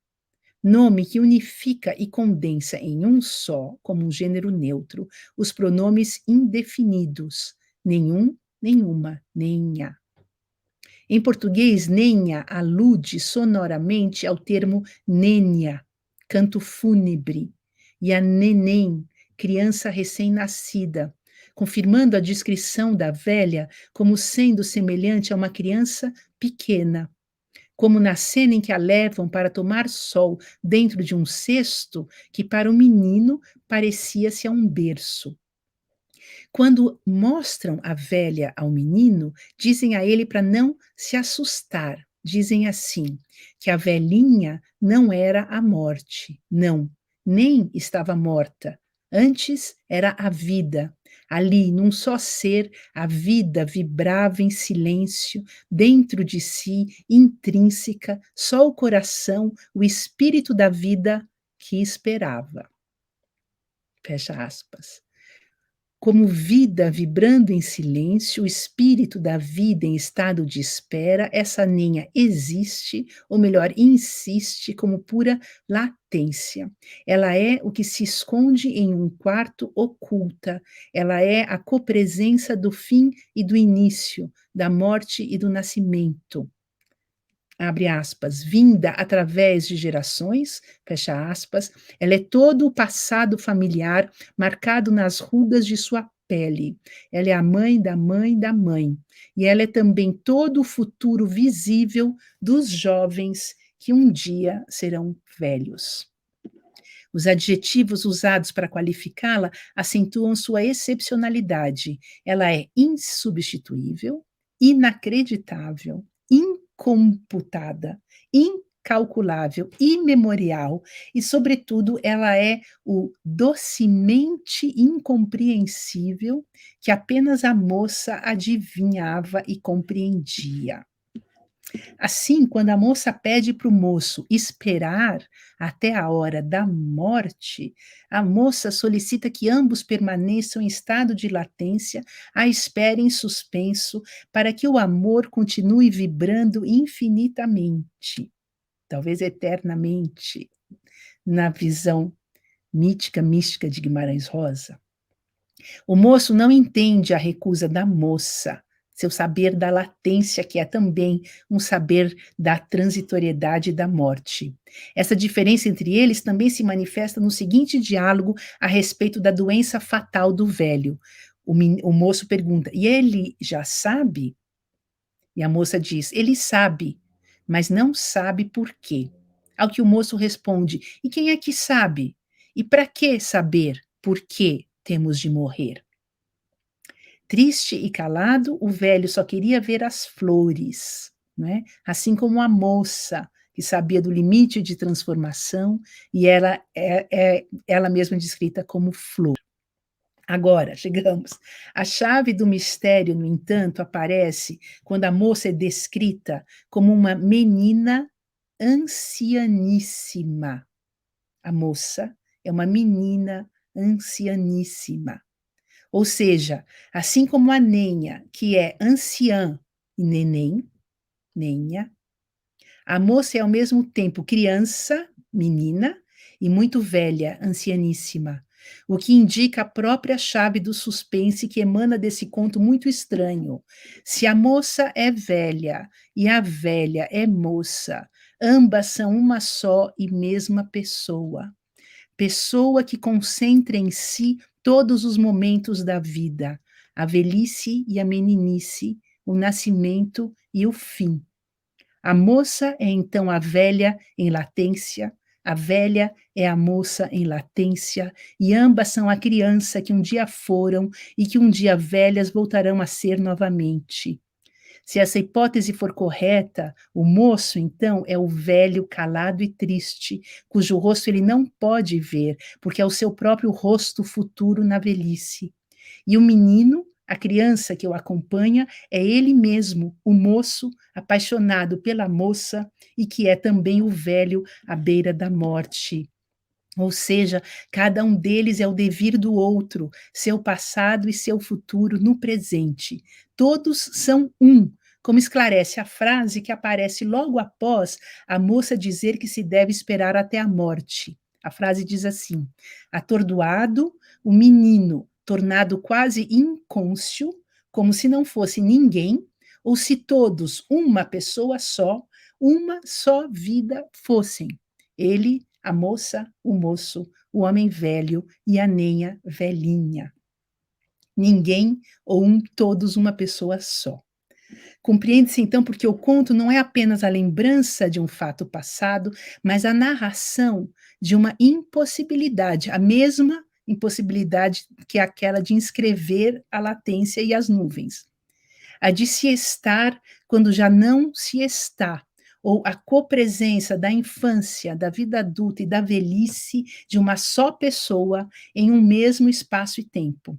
nome que unifica e condensa em um só, como um gênero neutro, os pronomes indefinidos, nenhum, nenhuma, nenha. Em português, nenha alude sonoramente ao termo nênia, canto fúnebre, e a neném, criança recém-nascida, confirmando a descrição da velha como sendo semelhante a uma criança pequena, como na cena em que a levam para tomar sol dentro de um cesto que para o menino parecia-se a um berço. Quando mostram a velha ao menino, dizem a ele para não se assustar. Dizem assim, que a velhinha não era a morte, não, nem estava morta. Antes era a vida. Ali, num só ser, a vida vibrava em silêncio, dentro de si, intrínseca, só o coração, o espírito da vida que esperava. Fecha aspas. Como vida vibrando em silêncio, o espírito da vida em estado de espera, essa ninha existe, ou melhor, insiste como pura latência. Ela é o que se esconde em um quarto oculta, ela é a copresença do fim e do início, da morte e do nascimento. Abre aspas, vinda através de gerações, fecha aspas, ela é todo o passado familiar marcado nas rugas de sua pele. Ela é a mãe da mãe da mãe. E ela é também todo o futuro visível dos jovens que um dia serão velhos. Os adjetivos usados para qualificá-la acentuam sua excepcionalidade. Ela é insubstituível, inacreditável, incomputada, incalculável, imemorial e, sobretudo, ela é o docemente incompreensível que apenas a moça adivinhava e compreendia. Assim, quando a moça pede para o moço esperar até a hora da morte, a moça solicita que ambos permaneçam em estado de latência, à espera em suspenso, para que o amor continue vibrando infinitamente, talvez eternamente, na visão mítica, mística de Guimarães Rosa. O moço não entende a recusa da moça, seu saber da latência, que é também um saber da transitoriedade da morte. Essa diferença entre eles também se manifesta no seguinte diálogo a respeito da doença fatal do velho. O moço pergunta, e ele já sabe? E a moça diz, ele sabe, mas não sabe por quê. Ao que o moço responde, e quem é que sabe? E para que saber por que temos de morrer? Triste e calado, o velho só queria ver as flores, né? Assim como a moça, que sabia do limite de transformação, e ela ela mesma descrita como flor. Agora, chegamos. A chave do mistério, no entanto, aparece quando a moça é descrita como uma menina ancianíssima. A moça é uma menina ancianíssima. Ou seja, assim como a nenha, que é anciã e neném, nenha, a moça é ao mesmo tempo criança, menina, e muito velha, ancianíssima, o que indica a própria chave do suspense que emana desse conto muito estranho. Se a moça é velha e a velha é moça, ambas são uma só e mesma pessoa. Pessoa que concentra em si todos os momentos da vida, a velhice e a meninice, o nascimento e o fim. A moça é então a velha em latência, a velha é a moça em latência, e ambas são a criança que um dia foram e que um dia velhas voltarão a ser novamente. Se essa hipótese for correta, o moço, então, é o velho calado e triste, cujo rosto ele não pode ver, porque é o seu próprio rosto futuro na velhice. E o menino, a criança que o acompanha, é ele mesmo, o moço apaixonado pela moça e que é também o velho à beira da morte. Ou seja, cada um deles é o devir do outro, seu passado e seu futuro no presente. Todos são um, como esclarece a frase que aparece logo após a moça dizer que se deve esperar até a morte. A frase diz assim: atordoado, o menino, tornado quase incônscio, como se não fosse ninguém, ou se todos uma pessoa só, uma só vida fossem. Ele, a moça, o moço, o homem velho e a nenha velhinha. Ninguém ou todos uma pessoa só. Compreende-se então porque o conto não é apenas a lembrança de um fato passado, mas a narração de uma impossibilidade, a mesma impossibilidade que aquela de inscrever a latência e as nuvens. A de se estar quando já não se está, ou a copresença da infância, da vida adulta e da velhice de uma só pessoa em um mesmo espaço e tempo.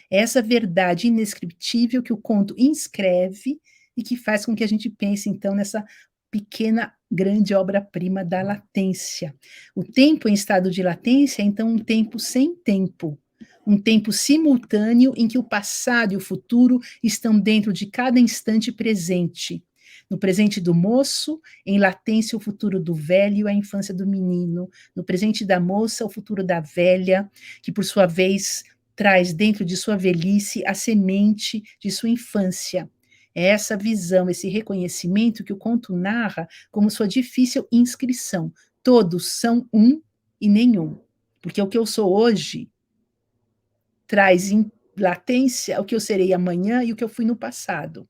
É essa verdade indescritível que o conto inscreve e que faz com que a gente pense, então, nessa pequena, grande obra-prima da latência. O tempo em estado de latência é, então, um tempo sem tempo, um tempo simultâneo em que o passado e o futuro estão dentro de cada instante presente. No presente do moço, em latência o futuro do velho, a infância do menino. No presente da moça, o futuro da velha, que por sua vez traz dentro de sua velhice a semente de sua infância. É essa visão, esse reconhecimento que o conto narra como sua difícil inscrição. Todos são um e nenhum. Porque o que eu sou hoje traz em latência o que eu serei amanhã e o que eu fui no passado.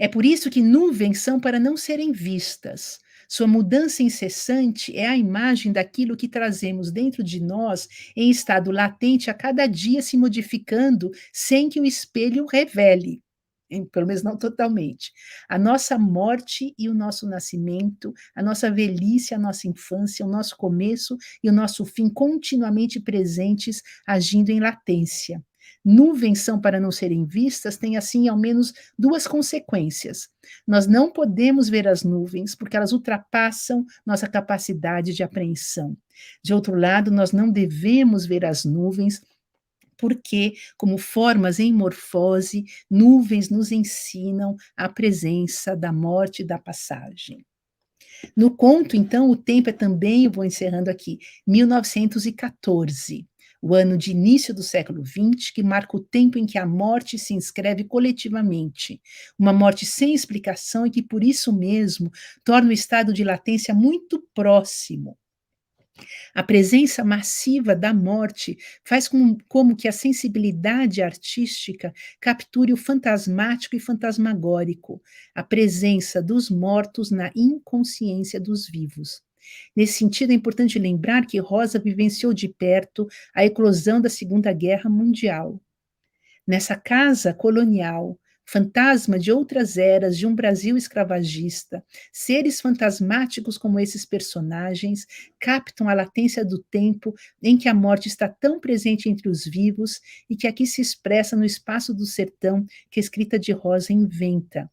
É por isso que nuvens são para não serem vistas. Sua mudança incessante é a imagem daquilo que trazemos dentro de nós em estado latente a cada dia se modificando sem que o espelho revele. Pelo menos não totalmente. A nossa morte e o nosso nascimento, a nossa velhice, a nossa infância, o nosso começo e o nosso fim continuamente presentes, agindo em latência. Nuvens são para não serem vistas, tem assim ao menos duas consequências. Nós não podemos ver as nuvens porque elas ultrapassam nossa capacidade de apreensão. De outro lado, nós não devemos ver as nuvens porque, como formas em morfose, nuvens nos ensinam a presença da morte e da passagem. No conto, então, o tempo é também, eu vou encerrando aqui, 1914, o ano de início do século XX, que marca o tempo em que a morte se inscreve coletivamente, uma morte sem explicação e que, por isso mesmo, torna o estado de latência muito próximo. A presença massiva da morte faz como que a sensibilidade artística capture o fantasmático e fantasmagórico, a presença dos mortos na inconsciência dos vivos. Nesse sentido, é importante lembrar que Rosa vivenciou de perto a eclosão da Segunda Guerra Mundial. Nessa casa colonial, fantasma de outras eras, de um Brasil escravagista, seres fantasmáticos como esses personagens captam a latência do tempo em que a morte está tão presente entre os vivos e que aqui se expressa no espaço do sertão que a escrita de Rosa inventa.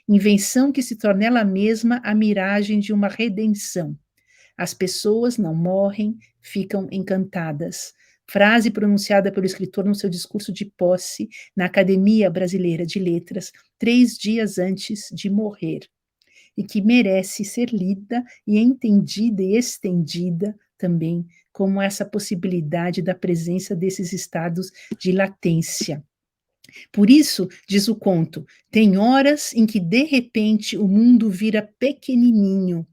Invenção que se torna ela mesma a miragem de uma redenção. As pessoas não morrem, ficam encantadas. Frase pronunciada pelo escritor no seu discurso de posse na Academia Brasileira de Letras, 3 dias antes de morrer, e que merece ser lida e entendida e estendida também como essa possibilidade da presença desses estados de latência. Por isso, diz o conto, tem horas em que de repente o mundo vira pequenininho,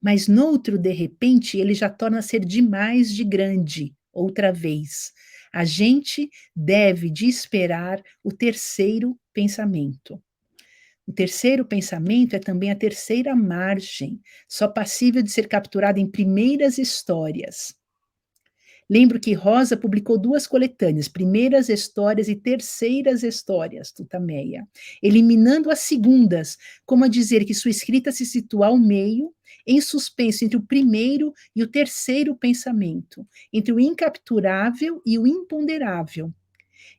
mas noutro de repente ele já torna a ser demais de grande, outra vez. A gente deve de esperar o terceiro pensamento. O terceiro pensamento é também a terceira margem, só passível de ser capturada em primeiras histórias. Lembro que Rosa publicou 2 coletâneas, Primeiras Histórias e Terceiras Histórias, Tutameia, eliminando as segundas, como a dizer que sua escrita se situa ao meio, em suspenso entre o primeiro e o terceiro pensamento, entre o incapturável e o imponderável.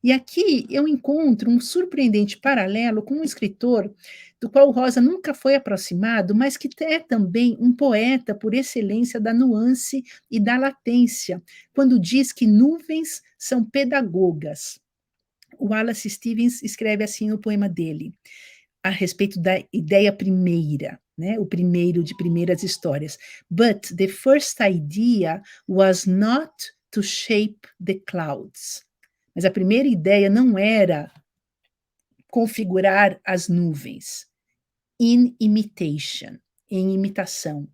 E aqui eu encontro um surpreendente paralelo com um escritor do qual Rosa nunca foi aproximado, mas que é também um poeta por excelência da nuance e da latência, quando diz que nuvens são pedagogas. O Wallace Stevens escreve assim no poema dele, a respeito da ideia primeira, né? O primeiro de Primeiras Histórias. But the first idea was not to shape the clouds. Mas a primeira ideia não era configurar as nuvens. In imitation, em imitação.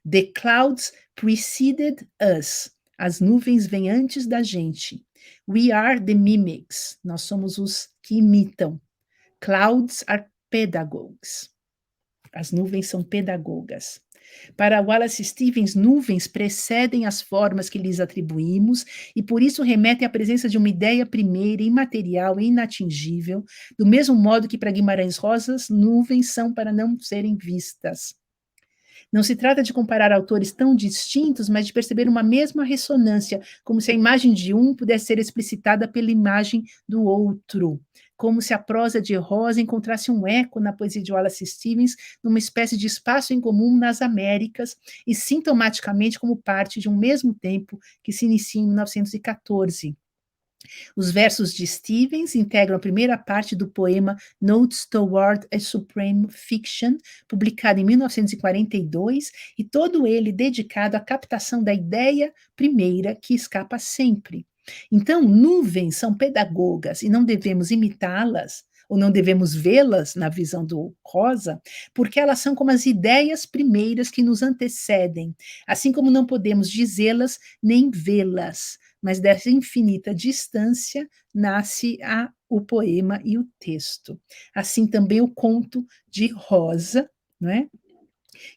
The clouds preceded us. As nuvens vêm antes da gente. We are the mimics. Nós somos os que imitam. Clouds are pedagogues. As nuvens são pedagogas. Para Wallace Stevens, nuvens precedem as formas que lhes atribuímos e por isso remetem à presença de uma ideia primeira, imaterial e inatingível, do mesmo modo que para Guimarães Rosa, nuvens são para não serem vistas. Não se trata de comparar autores tão distintos, mas de perceber uma mesma ressonância, como se a imagem de um pudesse ser explicitada pela imagem do outro. como se a prosa de Rosa encontrasse um eco na poesia de Wallace Stevens, numa espécie de espaço em comum nas Américas, e sintomaticamente como parte de um mesmo tempo que se inicia em 1914. Os versos de Stevens integram a primeira parte do poema Notes Toward a Supreme Fiction, publicado em 1942, e todo ele dedicado à captação da ideia primeira que escapa sempre. Então, nuvens são pedagogas e não devemos imitá-las, ou não devemos vê-las na visão do Rosa, porque elas são como as ideias primeiras que nos antecedem, assim como não podemos dizê-las nem vê-las, mas dessa infinita distância nasce o poema e o texto. Assim também o conto de Rosa, não é?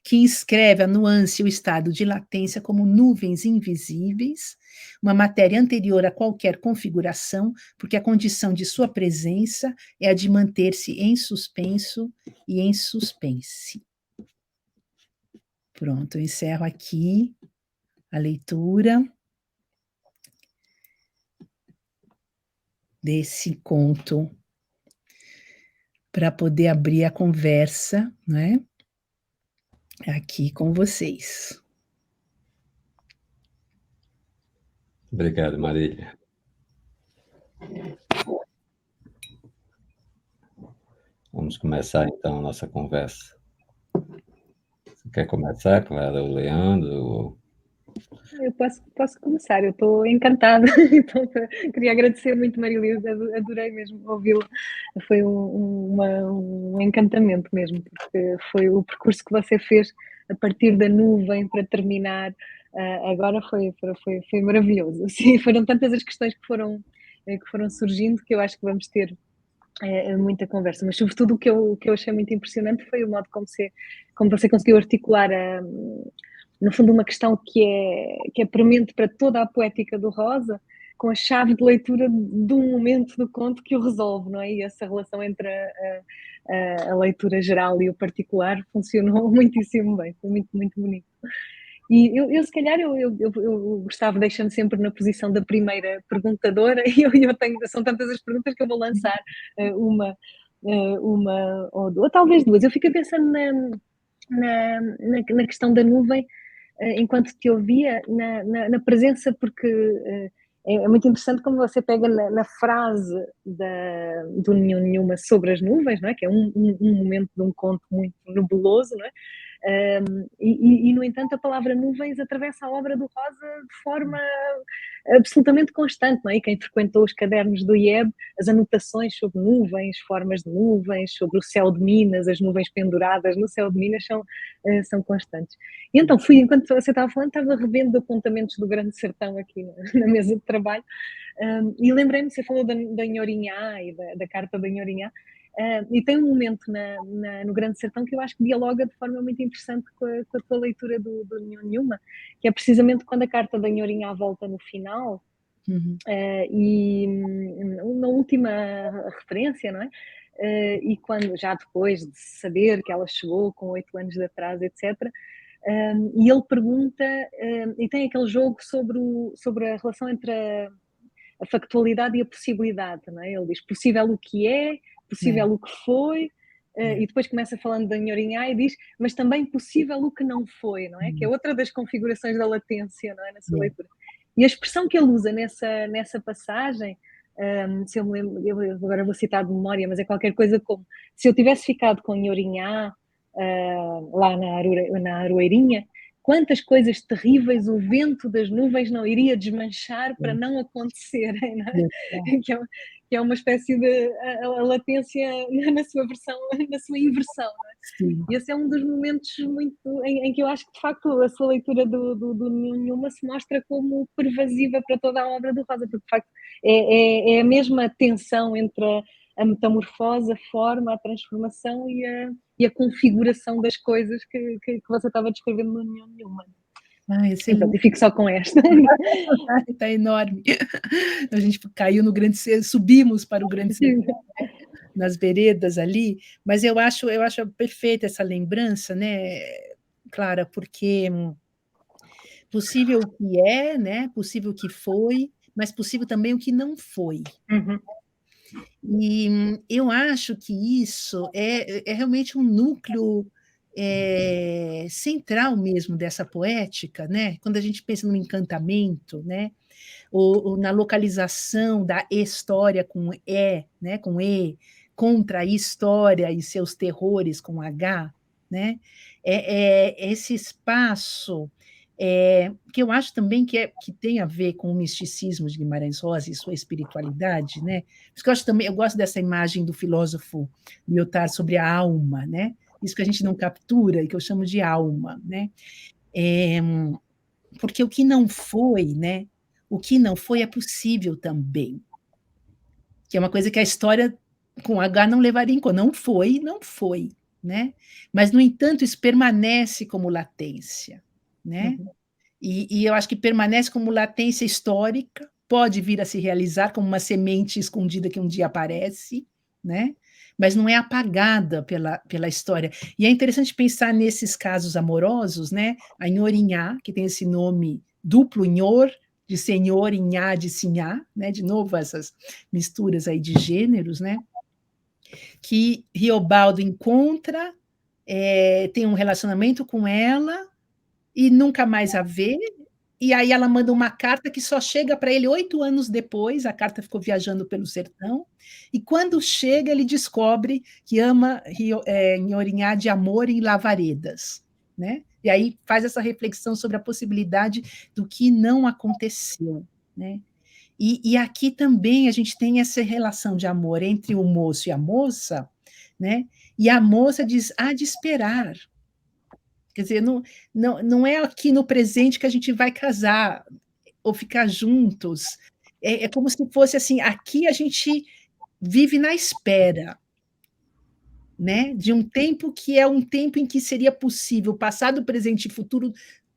Que escreve a nuance e o estado de latência como nuvens invisíveis, uma matéria anterior a qualquer configuração, porque a condição de sua presença é a de manter-se em suspenso e em suspense. Pronto, eu encerro aqui a leitura desse conto para poder abrir a conversa, né? Aqui com vocês. Obrigado, Marília. Vamos começar, então, a nossa conversa. Você quer começar, Clara, ou Leandro? Eu posso começar, eu estou encantada. Então, queria agradecer muito, Marília, adorei mesmo ouvi-la. Foi um encantamento mesmo, porque foi o percurso que você fez a partir da nuvem para terminar. Agora foi maravilhoso. Assim, foram tantas as questões que foram surgindo que eu acho que vamos ter muita conversa, mas sobretudo o que eu achei muito impressionante foi o modo como você conseguiu articular no fundo uma questão que é premente para toda a poética do Rosa, com a chave de leitura de um momento do conto que o resolve, não é? E essa relação entre a leitura geral e o particular funcionou muitíssimo bem, foi muito, muito bonito. E eu se calhar, eu gostava, deixando sempre na posição da primeira perguntadora, e eu tenho, são tantas as perguntas que eu vou lançar uma ou talvez duas. Eu fiquei pensando na questão da nuvem, enquanto te ouvia, na presença, porque é muito interessante como você pega na frase do Nenhuma sobre as nuvens, não é? Que é um momento de um conto muito nebuloso, não é? No entanto, a palavra nuvens atravessa a obra do Rosa de forma absolutamente constante, não é? E quem frequentou os cadernos do IEB, as anotações sobre nuvens, formas de nuvens, sobre o céu de Minas, as nuvens penduradas no céu de Minas são constantes. E então enquanto você estava falando, estava revendo apontamentos do Grande Sertão aqui na mesa de trabalho, e lembrei-me, você falou da Nhorinhá e da carta da Nhorinhá, e tem um momento no Grande Sertão que eu acho que dialoga de forma muito interessante com a tua leitura do Nenhuma, que é precisamente quando a carta da Nhorinhá volta no final, e na última referência, não é? E quando, já depois de saber que ela chegou com 8 anos de atraso, etc., e ele pergunta, e tem aquele jogo sobre a relação entre a factualidade e a possibilidade, não é? Ele diz possível o que é, possível o que foi, e depois começa falando da Nhorinhá e diz, mas também possível o que não foi, não é? Que é outra das configurações da latência, não é? Na sua leitura. E a expressão que ele usa nessa passagem, se eu me lembro, eu agora vou citar de memória, mas é qualquer coisa como, se eu tivesse ficado com Nhorinhá lá na Aroeirinha, quantas coisas terríveis o vento das nuvens não iria desmanchar para não acontecerem, não é? Que é uma espécie de a latência na sua versão, na sua inversão. Não é? Sim. E esse é um dos momentos muito em que eu acho que de facto a sua leitura do Nenhuma se mostra como pervasiva para toda a obra do Rosa, porque de facto é a mesma tensão entre a metamorfose, a forma, a transformação e a configuração das coisas que você estava descrevendo no Nenhuma. Então, eu fico só com esta. Está enorme. A gente caiu no Grande Sertão, subimos para o Grande Sertão, né? Nas veredas ali, mas eu acho perfeita essa lembrança, né, Clara, porque possível o que é, né, possível o que foi, mas possível também o que não foi. Uhum. E eu acho que isso é realmente um núcleo central mesmo dessa poética, né? Quando a gente pensa no encantamento, né? Ou na localização da história com E, né? Com E, contra a história e seus terrores com H, né? Esse espaço que eu acho também que tem a ver com o misticismo de Guimarães Rosa e sua espiritualidade, né? Por isso que eu gosto dessa imagem do filósofo Lyotard sobre a alma, né? Isso que a gente não captura e que eu chamo de alma, né? É, porque o que não foi, né? O que não foi é possível também, que é uma coisa que a história com H não levaria em conta. Não foi, não foi, né? Mas, no entanto, isso permanece como latência, né? Uhum. E eu acho que permanece como latência histórica, pode vir a se realizar como uma semente escondida que um dia aparece, né? Mas não é apagada pela história. E é interessante pensar nesses casos amorosos, né? A Nhorinhá, que tem esse nome duplo Nhor, de senhor, Inhá, de sinhá, né? De novo, essas misturas aí de gêneros, né? Que Riobaldo encontra, tem um relacionamento com ela e nunca mais a vê, e aí ela manda uma carta que só chega para ele 8 anos depois, a carta ficou viajando pelo sertão, e quando chega ele descobre que ama Nhorinhá de amor em Lavaredas, né? E aí faz essa reflexão sobre a possibilidade do que não aconteceu, né? E aqui também a gente tem essa relação de amor entre o moço e a moça, né? E a moça diz, há de esperar. Quer dizer, não é aqui no presente que a gente vai casar ou ficar juntos. É como se fosse assim, aqui a gente vive na espera, né? De um tempo que é um tempo em que seria possível passado, presente e futuro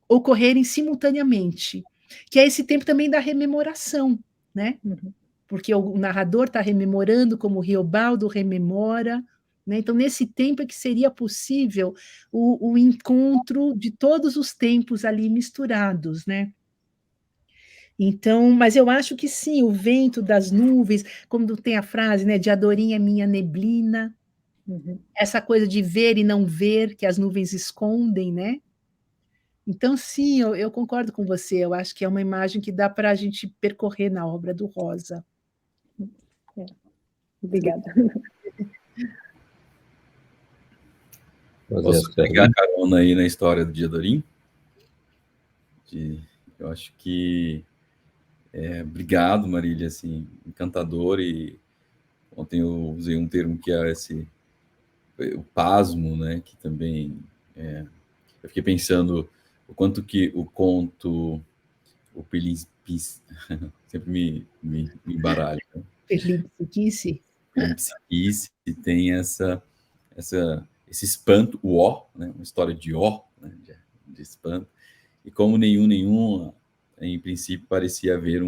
ocorrerem simultaneamente, que é esse tempo também da rememoração, né? Uhum. Porque o narrador está rememorando como Riobaldo rememora, né? Então, nesse tempo é que seria possível o encontro de todos os tempos ali misturados, né? Então, mas eu acho que sim, o vento das nuvens, quando tem a frase, né, de Adorinha é minha neblina, Uhum. essa coisa de ver e não ver, que as nuvens escondem, né? Então, sim, eu concordo com você, eu acho que é uma imagem que dá para a gente percorrer na obra do Rosa. É. Obrigada. Fazer as Posso pegar perguntas. carona aí na história do Diadorim? Eu acho que obrigado, Marília, assim, encantador. E ontem eu usei um termo que é o pasmo, né? Que também eu fiquei pensando o quanto que o conto, o Pelis sempre me embaralho, né? Perlipsiquice? Psiquice tem esse espanto, o ó, né? Uma história de ó, né? De espanto. E como nenhum, em princípio, parecia haver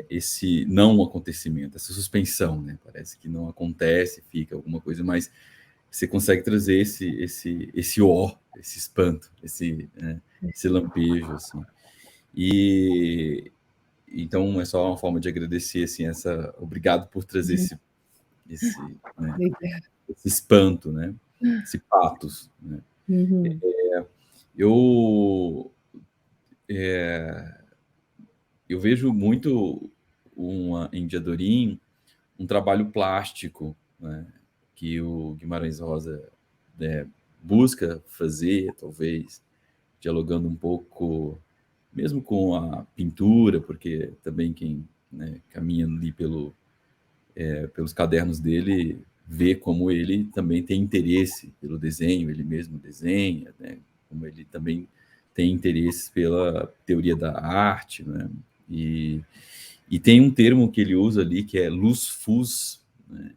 esse não acontecimento, essa suspensão, né? Parece que não acontece, fica alguma coisa, mas você consegue trazer esse ó, esse espanto, esse lampejo, assim. E então é só uma forma de agradecer, assim, obrigado por trazer né, esse espanto, né? Esse patos, né? Uhum. Eu eu vejo muito em Diadorim um trabalho plástico, né, que o Guimarães Rosa busca fazer, talvez, dialogando um pouco, mesmo com a pintura, porque também quem, né, caminha ali pelos cadernos dele vê como ele também tem interesse pelo desenho, ele mesmo desenha, né, como ele também tem interesse pela teoria da arte, né, e tem um termo que ele usa ali que é luz-fus, né,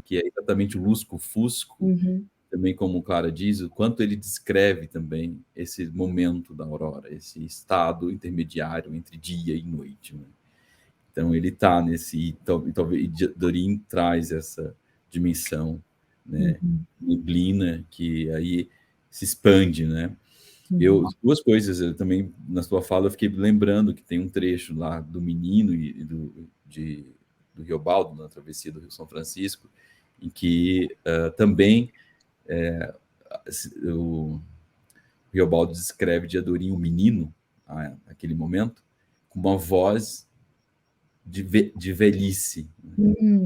que é exatamente o lusco-fusco, Uhum. também como Clara diz, o quanto ele descreve também esse momento da aurora, esse estado intermediário entre dia e noite, né? Então ele está e talvez Dorim traz essa dimensão, né, Uhum. neblina, que aí se expande, né? Uhum. Duas coisas, eu também, na sua fala, eu fiquei lembrando que tem um trecho lá do menino Riobaldo, na travessia do Rio São Francisco, em que também o Riobaldo descreve Diadorim, um menino, naquele momento, com uma voz de velhice.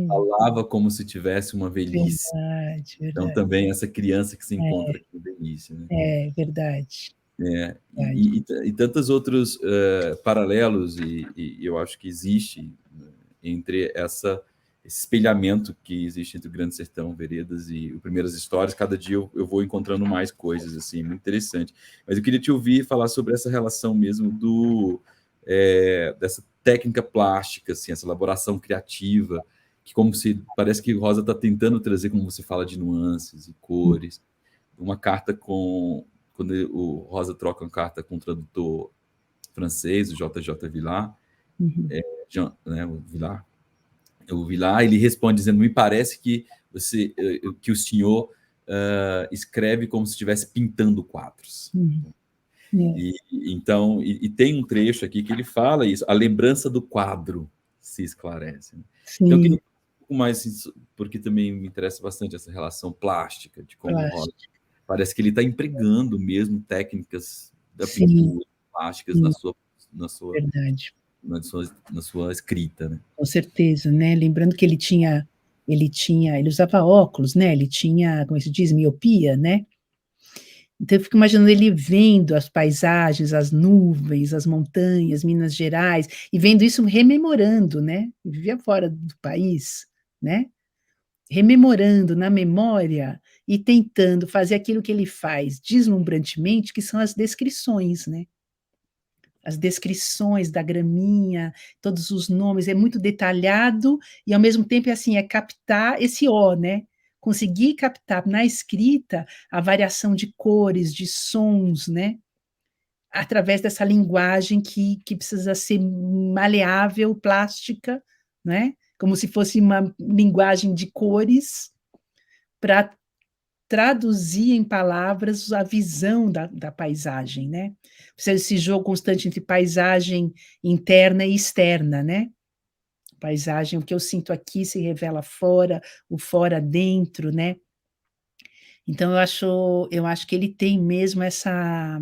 Falava como se tivesse uma velhice. Verdade, Então, verdade. também essa criança que se encontra com velhice. Né? Verdade. E tantos outros paralelos, e eu acho que existe entre esse espelhamento que existe entre o Grande Sertão, Veredas e o Primeiras Histórias. Cada dia eu vou encontrando mais coisas, assim, muito interessante. Mas eu queria te ouvir falar sobre essa relação mesmo dessa técnica plástica, assim, essa elaboração criativa, que parece que Rosa está tentando trazer, como você fala, de nuances e cores. Uma carta quando o Rosa troca uma carta com o tradutor francês, o J.J. Villard, o Villard, ele responde dizendo: me parece que o senhor escreve como se estivesse pintando quadros. Então, tem um trecho aqui que ele fala isso: a lembrança do quadro se esclarece. Então, eu queria um pouco mais, porque também me interessa bastante essa relação plástica, de como o Rosa parece que ele está empregando mesmo técnicas da pintura plásticas Verdade. na sua escrita, né? Com certeza, né? Lembrando que ele usava óculos, né? Ele tinha, como se diz, miopia, né? Então eu fico imaginando ele vendo as paisagens, as nuvens, as montanhas, Minas Gerais, e vendo isso, rememorando, né? Ele vivia fora do país, né? Rememorando na memória e tentando fazer aquilo que ele faz deslumbrantemente, que são as descrições, né? As descrições da graminha, todos os nomes, é muito detalhado e, ao mesmo tempo, é captar esse né? Conseguir captar na escrita a variação de cores, de sons, né? Através dessa linguagem que precisa ser maleável, plástica, né? Como se fosse uma linguagem de cores para traduzir em palavras a visão da paisagem, né? Esse jogo constante entre paisagem interna e externa, né? Paisagem, o que eu sinto aqui se revela fora, o fora dentro, né? Então eu acho que ele tem mesmo essa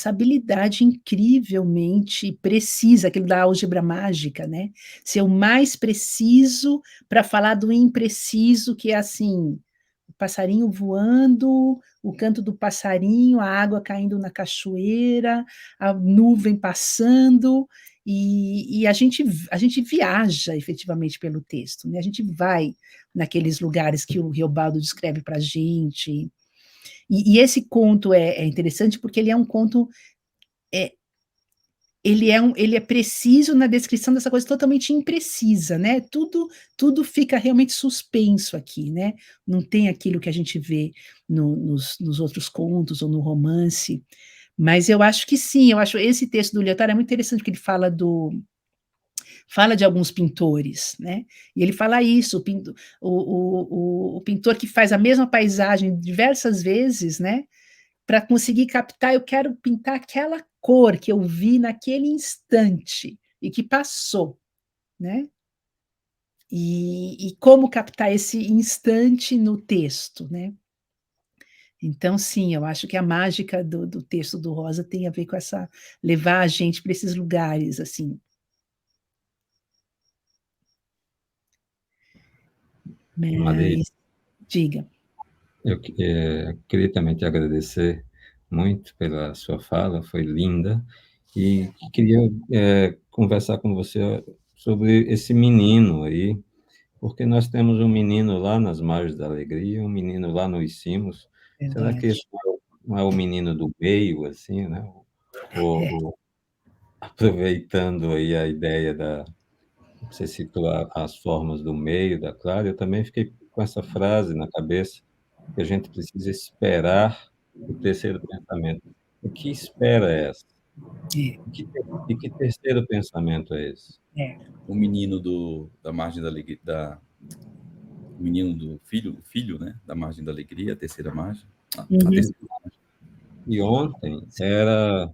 habilidade incrivelmente precisa, aquilo da álgebra mágica, né? Ser o mais preciso para falar do impreciso, que é assim, o passarinho voando, o canto do passarinho, a água caindo na cachoeira, a nuvem passando, e a gente viaja efetivamente pelo texto, né? A gente vai naqueles lugares que o Riobaldo descreve para a gente. E esse conto é interessante porque ele é um conto, ele é preciso na descrição dessa coisa totalmente imprecisa, né? Tudo fica realmente suspenso aqui, né? Não tem aquilo que a gente vê nos outros contos ou no romance. Mas eu acho que sim, eu acho esse texto do Lyotard é muito interessante, porque ele fala de alguns pintores, né? E ele fala isso, o pintor que faz a mesma paisagem diversas vezes, né? Para conseguir captar, eu quero pintar aquela cor que eu vi naquele instante e que passou, né? E como captar esse instante no texto, né? Então, sim, eu acho que a mágica do texto do Rosa tem a ver com essa levar a gente para esses lugares, assim. Maria, Mas, diga. eu queria também te agradecer muito pela sua fala, foi linda, e queria conversar com você sobre esse menino aí, porque nós temos um menino lá nas Margens da Alegria, um menino lá no Cimos. Será que esse não é o menino do meio, assim, né? Aproveitando aí a ideia você citou as formas do meio, da clara, eu também fiquei com essa frase na cabeça, que a gente precisa esperar o terceiro pensamento. O que espera é essa? E que terceiro pensamento é esse? O menino da margem da alegria, o menino do filho, né? Da margem da alegria, a terceira margem. A terceira margem. E ontem era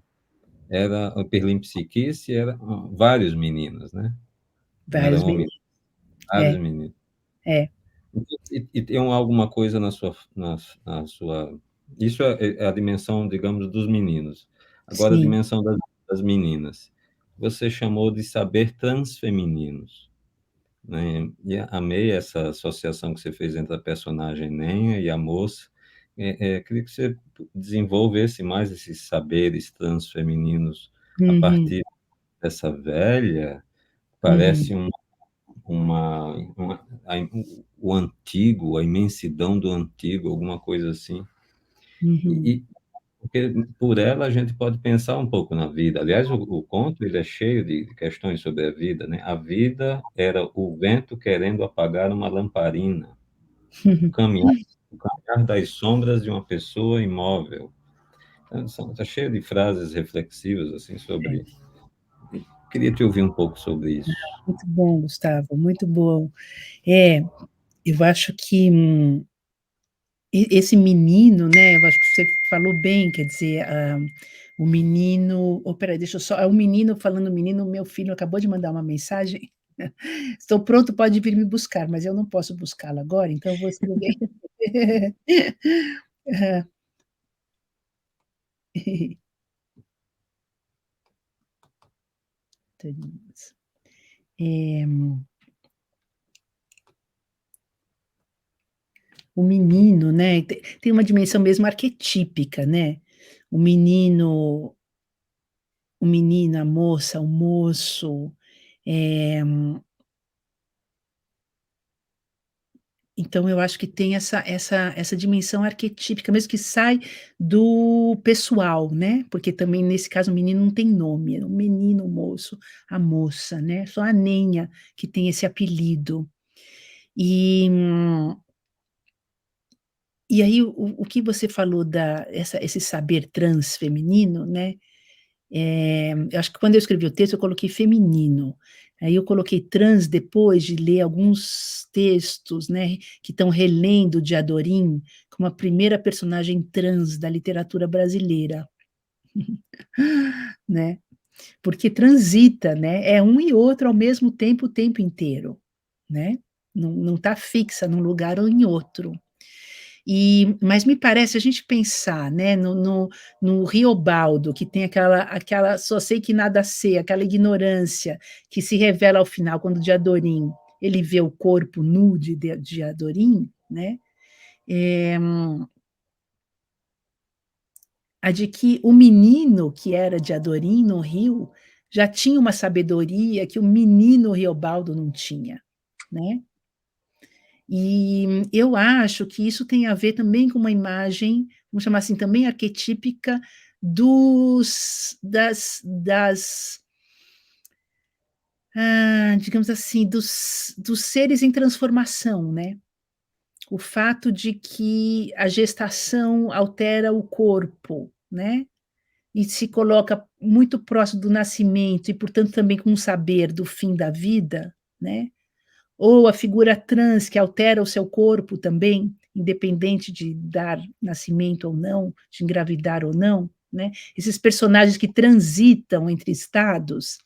o Perlim Psiquice, eram vários meninos, né? Vários Eram homens, meninos. vários meninos. É. E tem alguma coisa na sua... Isso é a dimensão, digamos, dos meninos. Agora, a Sim. dimensão das meninas. Você chamou de saber transfemininos, né? E amei essa associação que você fez entre a personagem Nenha e a moça. Queria que você desenvolvesse mais esses saberes transfemininos a Uhum, partir dessa velha, uhum, parece o antigo, a imensidão do antigo, alguma coisa assim. uhum, Porque por ela a gente pode pensar um pouco na vida. Aliás, o conto ele é cheio de questões sobre a vida, né? A vida era o vento querendo apagar uma lamparina, o caminhar, o caminhar das sombras de uma pessoa imóvel. Então, está cheio de frases reflexivas assim sobre. Queria te ouvir um pouco sobre isso. muito bom, Gustavo, muito bom. É, eu acho que esse menino, né? Eu acho que você falou bem, quer dizer, o menino. Oh, peraí, deixa eu só. É um menino falando, menino, meu filho acabou de mandar uma mensagem. Estou pronto, pode vir me buscar, mas eu não posso buscá-lo agora, então eu vou escrever. É, o menino, né? Tem uma dimensão mesmo arquetípica, né? O menino, o menino, a moça, o moço. É, então eu acho que tem essa dimensão arquetípica, mesmo que sai do pessoal, né? Porque também nesse caso o menino não tem nome, é o menino, o moço, a moça, né? Só a Nenha que tem esse apelido. E, e aí o que você falou esse saber transfeminino, né? Eu acho que quando eu escrevi o texto eu coloquei feminino, aí eu coloquei trans depois de ler alguns textos, né, que estão relendo de Adorim como a primeira personagem trans da literatura brasileira, né, porque transita, né, é um e outro ao mesmo tempo o tempo inteiro, né, não está fixa num lugar ou em outro. Mas me parece, a gente pensar, né, no Riobaldo, que tem aquela só sei que nada sei, aquela ignorância que se revela ao final, quando Diadorim ele vê o corpo nu de Diadorim, né, é, a de que o menino que era Diadorim no Rio já tinha uma sabedoria que o menino Riobaldo não tinha, né? E eu acho que isso tem a ver também com uma imagem, vamos chamar assim, também arquetípica digamos assim, dos seres em transformação, né? O fato de que a gestação altera o corpo, né? E se coloca muito próximo do nascimento e, portanto, também com um saber do fim da vida, né? Ou a figura trans que altera o seu corpo também, independente de dar nascimento ou não, de engravidar ou não, né? Esses personagens que transitam entre estados,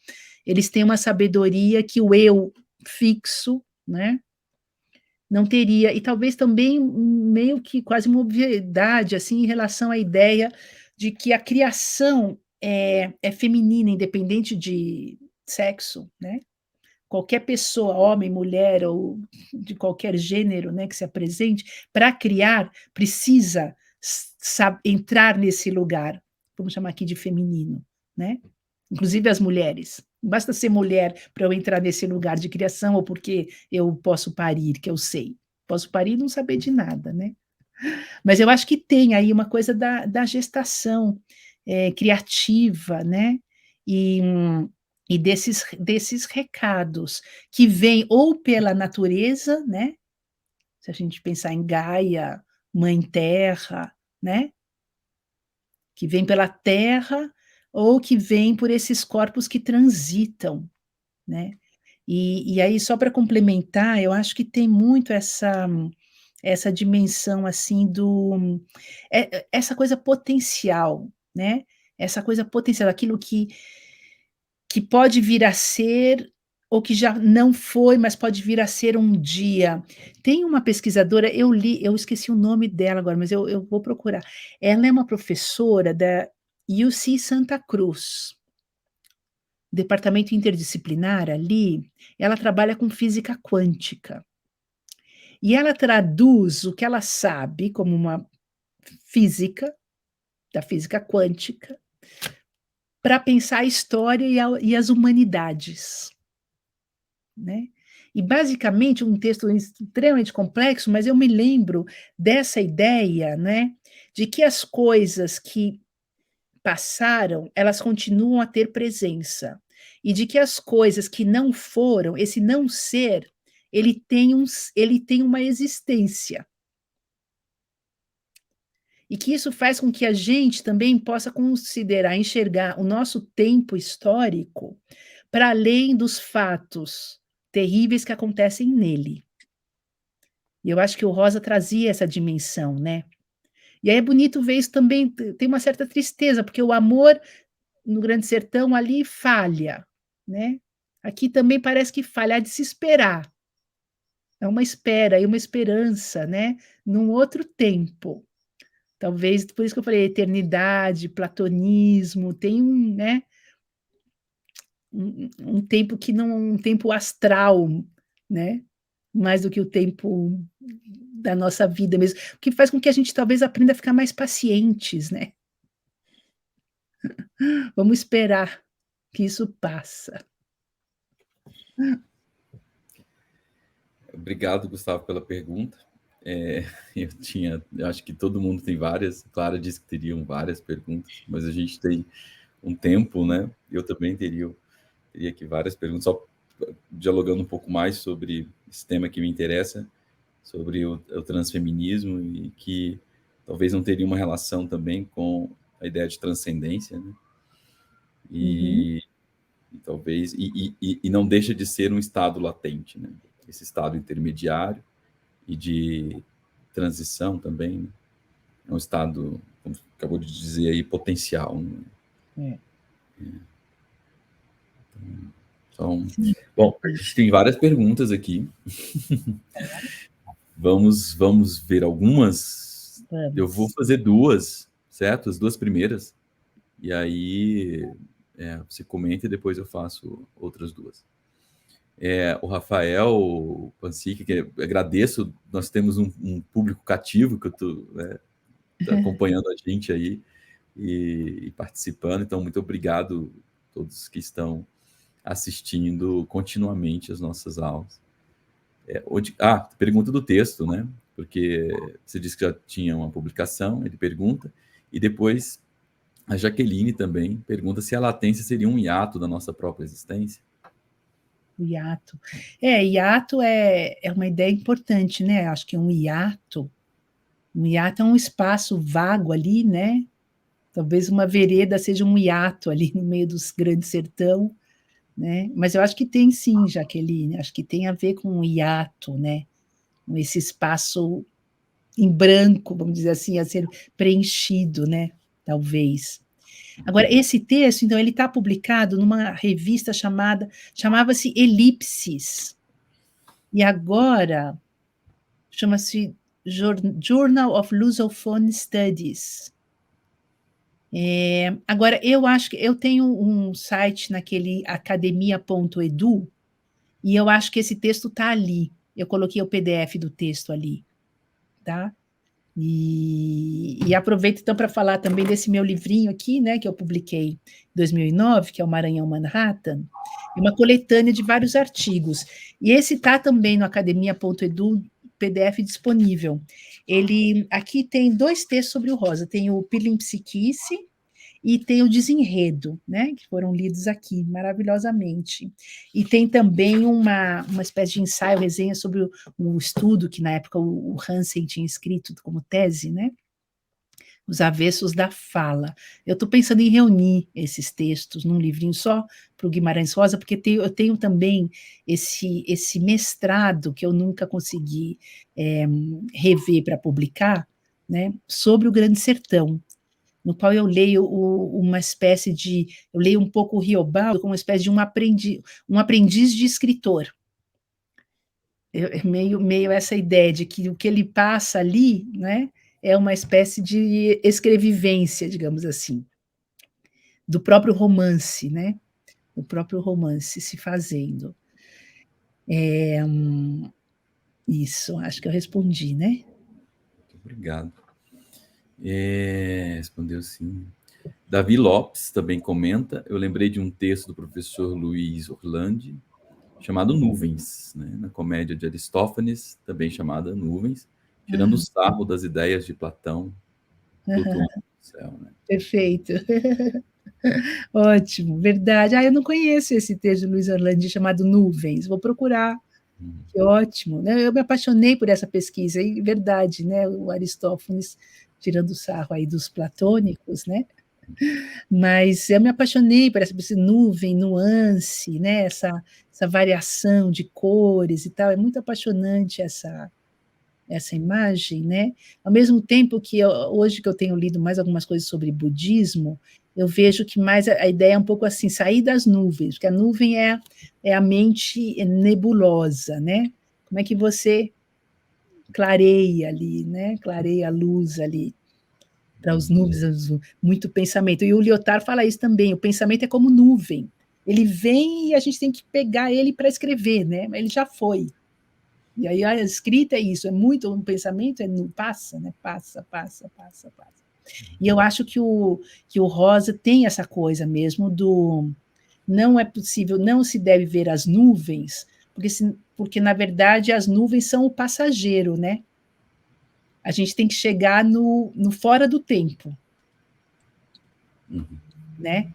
eles têm uma sabedoria que o eu fixo, né, não teria, e talvez também meio que quase uma obviedade assim em relação à ideia de que a criação é feminina, independente de sexo, né? Qualquer pessoa, homem, mulher ou de qualquer gênero, né, que se apresente, para criar, precisa entrar nesse lugar, vamos chamar aqui de feminino, né? Inclusive as mulheres. Não basta ser mulher para eu entrar nesse lugar de criação ou porque eu posso parir, que eu sei. Posso parir e não saber de nada, né? Mas eu acho que tem aí uma coisa da gestação criativa, né? E, e desses recados que vêm ou pela natureza, né? Se a gente pensar em Gaia, Mãe Terra, né? Que vem pela terra ou que vem por esses corpos que transitam, né? E aí, só para complementar, eu acho que tem muito essa dimensão assim essa coisa potencial, né? Essa coisa potencial, aquilo que pode vir a ser ou que já não foi, mas pode vir a ser um dia. Tem uma pesquisadora, eu esqueci o nome dela agora, mas eu vou procurar. Ela é uma professora da UC Santa Cruz, departamento interdisciplinar ali, ela trabalha com física quântica. E ela traduz o que ela sabe como uma física, da física quântica, para pensar a história e as humanidades, né? E basicamente um texto extremamente complexo, mas eu me lembro dessa ideia, né, de que as coisas que passaram, elas continuam a ter presença, e de que as coisas que não foram, esse não ser, ele tem uma existência. E que isso faz com que a gente também possa considerar, enxergar o nosso tempo histórico para além dos fatos terríveis que acontecem nele. E eu acho que o Rosa trazia essa dimensão, né? E aí é bonito ver isso também, tem uma certa tristeza, porque o amor no Grande Sertão ali falha, né? Aqui também parece que falha, há de se esperar. É uma espera e uma esperança, né? Num outro tempo. Talvez, por isso que eu falei, eternidade, platonismo, tem um, né? Um tempo que não, um tempo astral, né? Mais do que o tempo da nossa vida mesmo, o que faz com que a gente talvez aprenda a ficar mais pacientes, né? Vamos esperar que isso passa. Obrigado, Gustavo, pela pergunta. Eu acho que todo mundo tem várias. Clara disse que teriam várias perguntas, mas a gente tem um tempo, né? Eu também teria aqui várias perguntas, só dialogando um pouco mais sobre esse tema que me interessa, sobre o transfeminismo, e que talvez não teria uma relação também com a ideia de transcendência, né? E talvez e não deixa de ser um estado latente, né? Esse estado intermediário e de transição também, né? É um estado, como acabou de dizer aí, potencial, né? Então, bom, a gente tem várias perguntas aqui. Vamos ver algumas. Vamos. Eu vou fazer duas, certo? As duas primeiras. E aí você comenta e depois eu faço outras duas. O Rafael Pansica, que agradeço, nós temos um público cativo que eu estou acompanhando a gente aí e participando, então muito obrigado a todos que estão assistindo continuamente as nossas aulas. Pergunta do texto, né? Porque você disse que já tinha uma publicação, ele pergunta, e depois a Jaqueline também pergunta se a latência seria um hiato da nossa própria existência. Hiato. Hiato é uma ideia importante, né? Acho que um hiato é um espaço vago ali, né? Talvez uma vereda seja um hiato ali no meio dos Grande Sertão, né? Mas eu acho que tem sim, Jaqueline, acho que tem a ver com o hiato, né? Com esse espaço em branco, vamos dizer assim, a ser preenchido, né? Talvez. Agora, esse texto, então, ele está publicado numa revista chamava-se Elipsis, e agora chama-se Journal of Lusophone Studies. Agora, eu acho que eu tenho um site naquele academia.edu, e eu acho que esse texto está ali. Eu coloquei o PDF do texto ali, tá? E aproveito então para falar também desse meu livrinho aqui, né, que eu publiquei em 2009, que é o Maranhão Manhattan, uma coletânea de vários artigos. E esse está também no academia.edu, PDF disponível. Aqui tem dois textos sobre o Rosa, tem o Pilimpsiquice e tem o Desenredo, né, que foram lidos aqui maravilhosamente. E tem também uma espécie de ensaio, resenha sobre o estudo que na época o Hansen tinha escrito como tese, né, Os Avessos da Fala. Eu estou pensando em reunir esses textos num livrinho só para o Guimarães Rosa, porque eu tenho também esse mestrado que eu nunca consegui rever para publicar, né, sobre o Grande Sertão. no qual eu leio uma espécie de... Eu leio um pouco o Riobaldo como uma espécie de um aprendiz de escritor. Meio essa ideia de que o que ele passa ali, né, é uma espécie de escrevivência, digamos assim, do próprio romance, né? O próprio romance se fazendo. Isso, acho que eu respondi, né? Muito obrigado. Respondeu sim. Davi Lopes também comenta, eu lembrei de um texto do professor Luiz Orlandi, chamado Nuvens, né? Na comédia de Aristófanes, também chamada Nuvens, tirando o sarro das ideias de Platão, flutuando no céu. Né? Perfeito. Ótimo, verdade. Eu não conheço esse texto do Luiz Orlandi chamado Nuvens, vou procurar. Que ótimo, né? Eu me apaixonei por essa pesquisa, e verdade, né? O Aristófanes tirando o sarro aí dos platônicos, né? Mas eu me apaixonei por essa nuvem, nuance, né? Essa variação de cores e tal, é muito apaixonante essa imagem, né? Ao mesmo tempo que hoje que eu tenho lido mais algumas coisas sobre budismo, eu vejo que mais a ideia é um pouco assim, sair das nuvens, porque a nuvem é a mente nebulosa, né? Como é que você clareia ali, né? Clareia a luz ali, para os nuvens, muito pensamento. E o Lyotard fala isso também, o pensamento é como nuvem, ele vem e a gente tem que pegar ele para escrever, né? Ele já foi. E aí a escrita é isso, é muito, um pensamento passa, né? Passa. E eu acho que o Rosa tem essa coisa mesmo do não é possível, não se deve ver as nuvens, porque na verdade as nuvens são o passageiro, né? A gente tem que chegar no fora do tempo, né?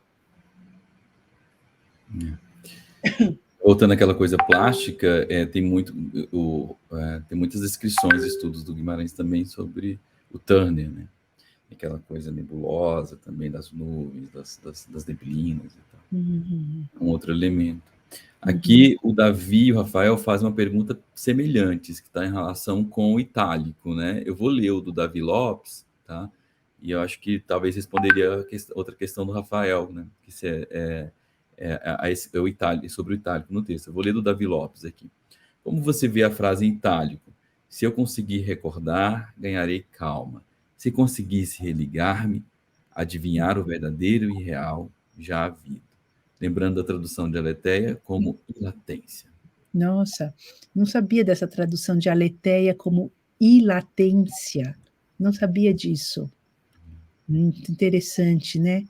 Voltando àquela coisa plástica, tem muitas descrições, estudos do Guimarães também sobre o Turner, né? Aquela coisa nebulosa também das nuvens, das neblinas e tal. Um outro elemento. Aqui o Davi e o Rafael fazem uma pergunta semelhante, que está em relação com o itálico, né? Eu vou ler o do Davi Lopes, tá? E eu acho que talvez responderia outra questão do Rafael, né? Que o itálico, sobre o itálico no texto. Eu vou ler do Davi Lopes aqui. Como você vê a frase em itálico? Se eu conseguir recordar, ganharei calma. Se conseguisse religar-me, adivinhar o verdadeiro e real já havido. Lembrando a tradução de Aletheia como ilatência. Nossa, não sabia dessa tradução de aletheia como ilatência. Não sabia disso. Muito interessante, né?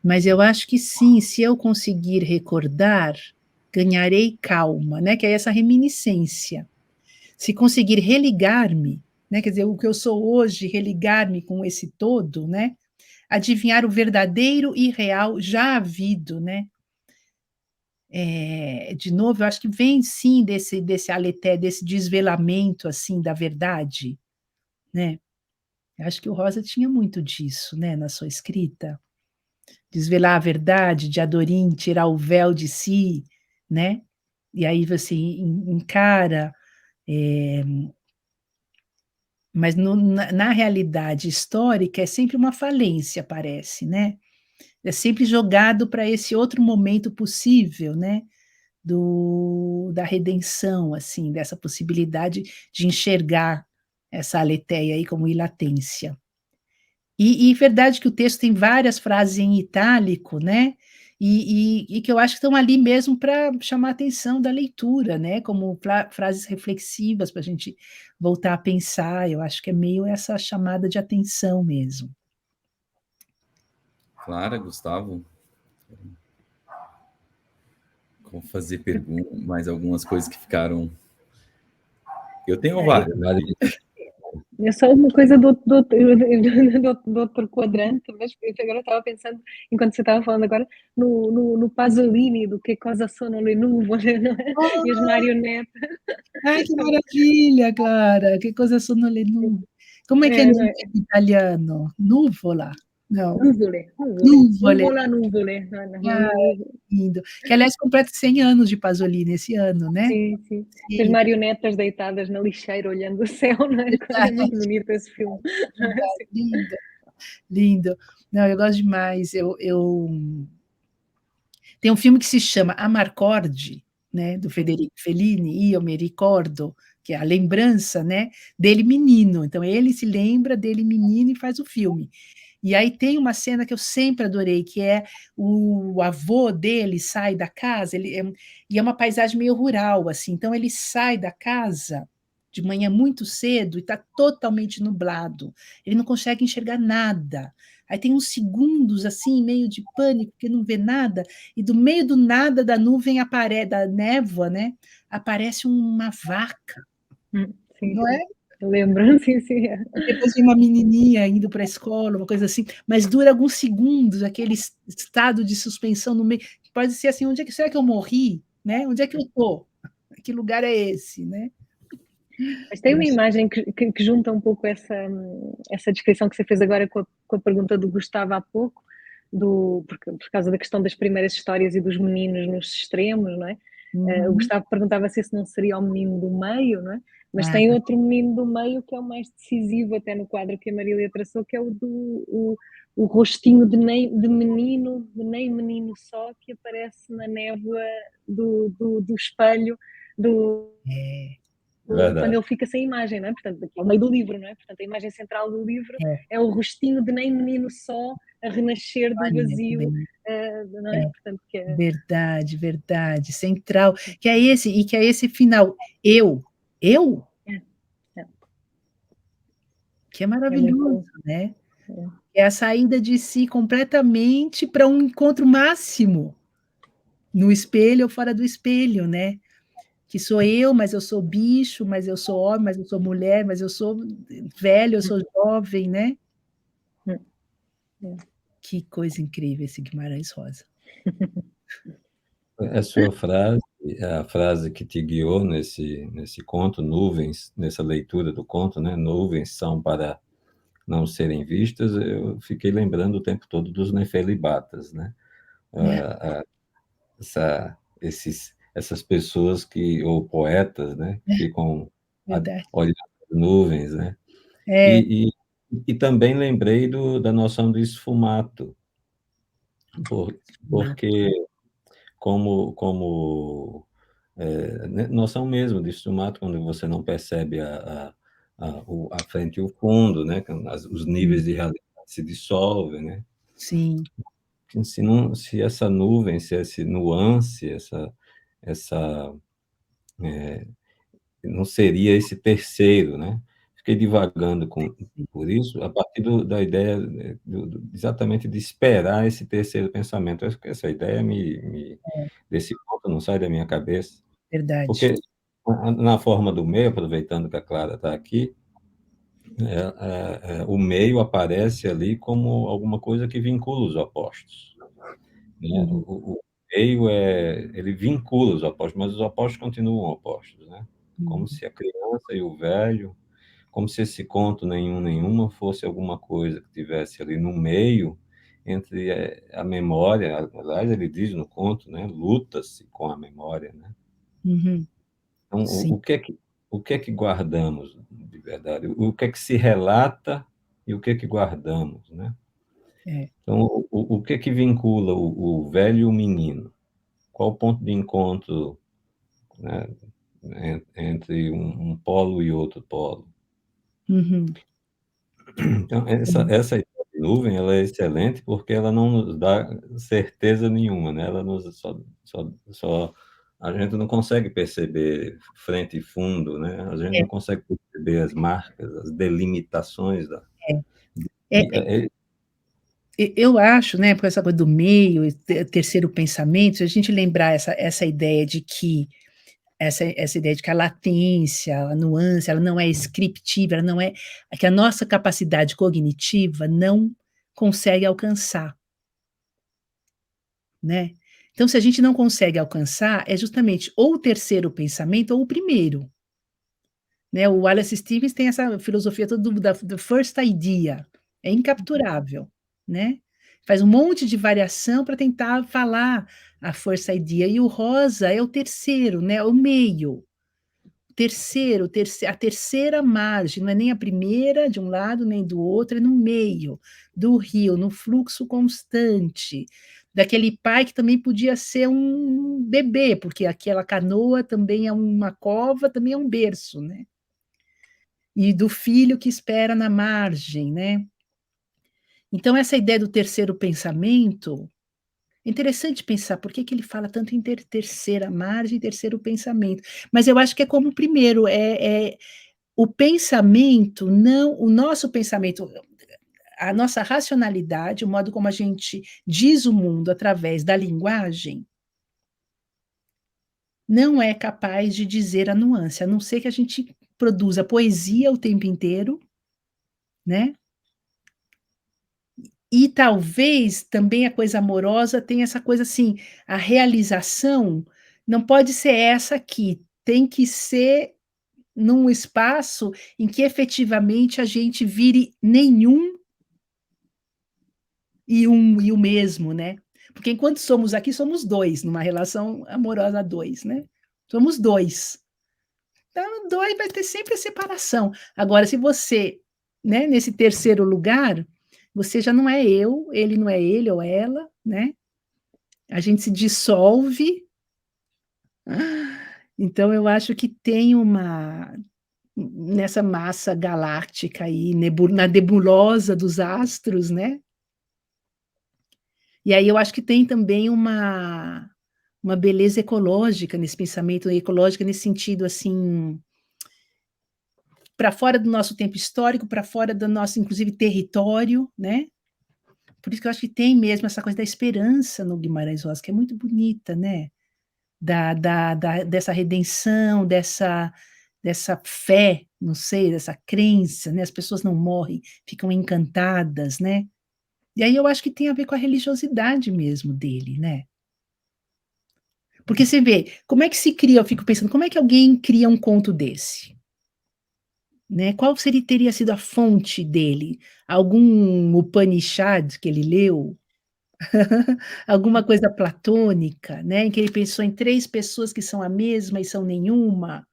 Mas eu acho que sim, se eu conseguir recordar, ganharei calma, né? Que é essa reminiscência. Se conseguir religar-me, né? Quer dizer, o que eu sou hoje, religar-me com esse todo, né? Adivinhar o verdadeiro e real já havido, né? De novo, eu acho que vem sim desse aleté, desse desvelamento assim da verdade, né? Eu acho que o Rosa tinha muito disso, né, na sua escrita. Desvelar a verdade, de Adorim, tirar o véu de si, né? E aí você encara, mas na realidade histórica é sempre uma falência, parece, né? É sempre jogado para esse outro momento possível, né? Da redenção, assim, dessa possibilidade de enxergar essa aletheia aí como ilatência. E verdade que o texto tem várias frases em itálico, né? E que eu acho que estão ali mesmo para chamar a atenção da leitura, né? Como frases reflexivas para a gente voltar a pensar. Eu acho que é meio essa chamada de atenção mesmo. Clara, Gustavo? Como fazer perguntas, mais algumas coisas que ficaram... Eu tenho várias. É só uma coisa do outro quadrante, mas agora estava pensando, enquanto você estava falando agora, no Pasolini, do Que Cosa Sono le Nuvole, não é? E as marionetas. Ai, que maravilha, Clara! Que coisa sonolenta. Como é que é nuvem em italiano? Nuvola? Não. Nuvole. Nuvole. Nuvole. Lindo. Que, aliás, completa 100 anos de Pasolini esse ano, né? Sim. As marionetas deitadas na lixeira olhando o céu, não é? É muito bonito esse filme. Lindo. Lindo. Não, eu gosto demais. Tem um filme que se chama Amarcord, né, do Federico Fellini, Io mi ricordo, que é a lembrança, né, dele menino. Então ele se lembra dele menino e faz o filme. E aí tem uma cena que eu sempre adorei, que é o avô dele sai da casa, e é uma paisagem meio rural, assim, então ele sai da casa de manhã muito cedo e está totalmente nublado, ele não consegue enxergar nada. Aí tem uns segundos, assim, meio de pânico, porque não vê nada, e do meio do nada da nuvem, da névoa, né, aparece uma vaca, Sim, não é? eu lembro, sim, sim. Depois vem uma menininha indo para a escola, uma coisa assim, mas dura alguns segundos, aquele estado de suspensão no meio. Pode ser assim, onde é que será que eu morri? Né? Onde é que eu estou? Que lugar é esse? Né? Mas tem uma imagem que junta um pouco essa descrição que você fez agora com a pergunta do Gustavo há pouco, por causa da questão das primeiras histórias e dos meninos nos extremos, não é? O Gustavo perguntava se esse não seria o menino do meio, não é? Mas tem outro menino do meio que é o mais decisivo até no quadro que a Marília traçou, que é o rostinho de menino, de nem menino só, que aparece na névoa do espelho quando ele fica sem imagem, não é? Portanto, é o meio do livro, não é? Portanto, a imagem central do livro é o rostinho de nem menino só a renascer do vazio, não é? Portanto, que é... Verdade, verdade, central, que é esse final, eu, que é maravilhoso, né? É a saída de si completamente para um encontro máximo, no espelho ou fora do espelho, né? Que sou eu, mas eu sou bicho, mas eu sou homem, mas eu sou mulher, mas eu sou velho, eu sou jovem, né? Que coisa incrível esse Guimarães Rosa. A sua frase, a frase que te guiou nesse conto, nuvens, nessa leitura do conto, né? Nuvens são para não serem vistas, eu fiquei lembrando o tempo todo dos nefelibatas, né? Essas pessoas ou poetas, né? Que ficam olhando as nuvens, né? E também lembrei da noção do esfumato, porque como noção mesmo de esfumato, quando você não percebe a frente e o fundo, né? Os níveis de realidade se dissolvem, né? Sim. Se essa nuvem, se esse nuance, não seria esse terceiro, né? Fiquei divagando por isso, a partir da ideia exatamente de esperar esse terceiro pensamento. Acho que essa ideia desse ponto não sai da minha cabeça. Verdade. Porque na forma do meio, aproveitando que a Clara está aqui, o meio aparece ali como alguma coisa que vincula os opostos. Né? O meio ele vincula os opostos, mas os opostos continuam opostos, né? Como se a criança e o velho, como se esse conto nenhuma fosse alguma coisa que tivesse ali no meio entre a memória. Aliás, ele diz no conto, né? Luta-se com a memória, né? Então, o que é que guardamos de verdade? O que é que se relata e o que é que guardamos, né? Então, o que é que vincula o velho e o menino? Qual o ponto de encontro, né, entre um polo e outro polo? Então, essa ideia de nuvem, ela é excelente porque ela não nos dá certeza nenhuma, né? Ela nos só a gente não consegue perceber frente e fundo, né? A gente não consegue perceber as marcas, as delimitações Eu acho, né, por essa coisa do meio, terceiro pensamento, a gente lembrar essa ideia de que essa ideia de que a latência, a nuance, ela não é scriptiva, ela não é que a nossa capacidade cognitiva não consegue alcançar, né? Então, se a gente não consegue alcançar, é justamente ou o terceiro pensamento ou o primeiro, né? O Wallace Stevens tem essa filosofia toda da first idea, é incapturável, né? Faz um monte de variação para tentar falar a first idea, e o rosa é o terceiro, né? O meio. a terceira margem, não é nem a primeira de um lado nem do outro, é no meio do rio, no fluxo constante, daquele pai que também podia ser um bebê, porque aquela canoa também é uma cova, também é um berço, né? E do filho que espera na margem, né? Então, essa ideia do terceiro pensamento, é interessante pensar por que ele fala tanto em terceira margem e terceiro pensamento. Mas eu acho que é como o primeiro, o pensamento, não, o nosso pensamento, a nossa racionalidade, o modo como a gente diz o mundo através da linguagem, não é capaz de dizer a nuance, a não ser que a gente produza poesia o tempo inteiro, né? E talvez também a coisa amorosa tenha essa coisa assim, a realização não pode ser essa aqui, tem que ser num espaço em que efetivamente a gente vire nenhum e o mesmo, né? Porque enquanto somos aqui, somos dois, numa relação amorosa a dois, né? Somos dois. Então, dois vai ter sempre a separação. Agora, se você, né, nesse terceiro lugar, você já não é eu, ele não é ele ou ela, né? A gente se dissolve. Então, eu acho que tem uma nessa massa galáctica aí, na nebulosa dos astros, né? E aí eu acho que tem também uma beleza ecológica nesse pensamento, ecológica nesse sentido, assim, para fora do nosso tempo histórico, para fora do nosso, inclusive, território, né? Por isso que eu acho que tem mesmo essa coisa da esperança no Guimarães Rosa, que é muito bonita, né? Dessa redenção, dessa fé, não sei, dessa crença, né? As pessoas não morrem, ficam encantadas, né? E aí eu acho que tem a ver com a religiosidade mesmo dele, né? Porque você vê, como é que se cria, eu fico pensando, como é que alguém cria um conto desse? Né? Qual teria sido a fonte dele? Algum Upanishad que ele leu? Alguma coisa platônica, né? Em que ele pensou em três pessoas que são a mesma e são nenhuma?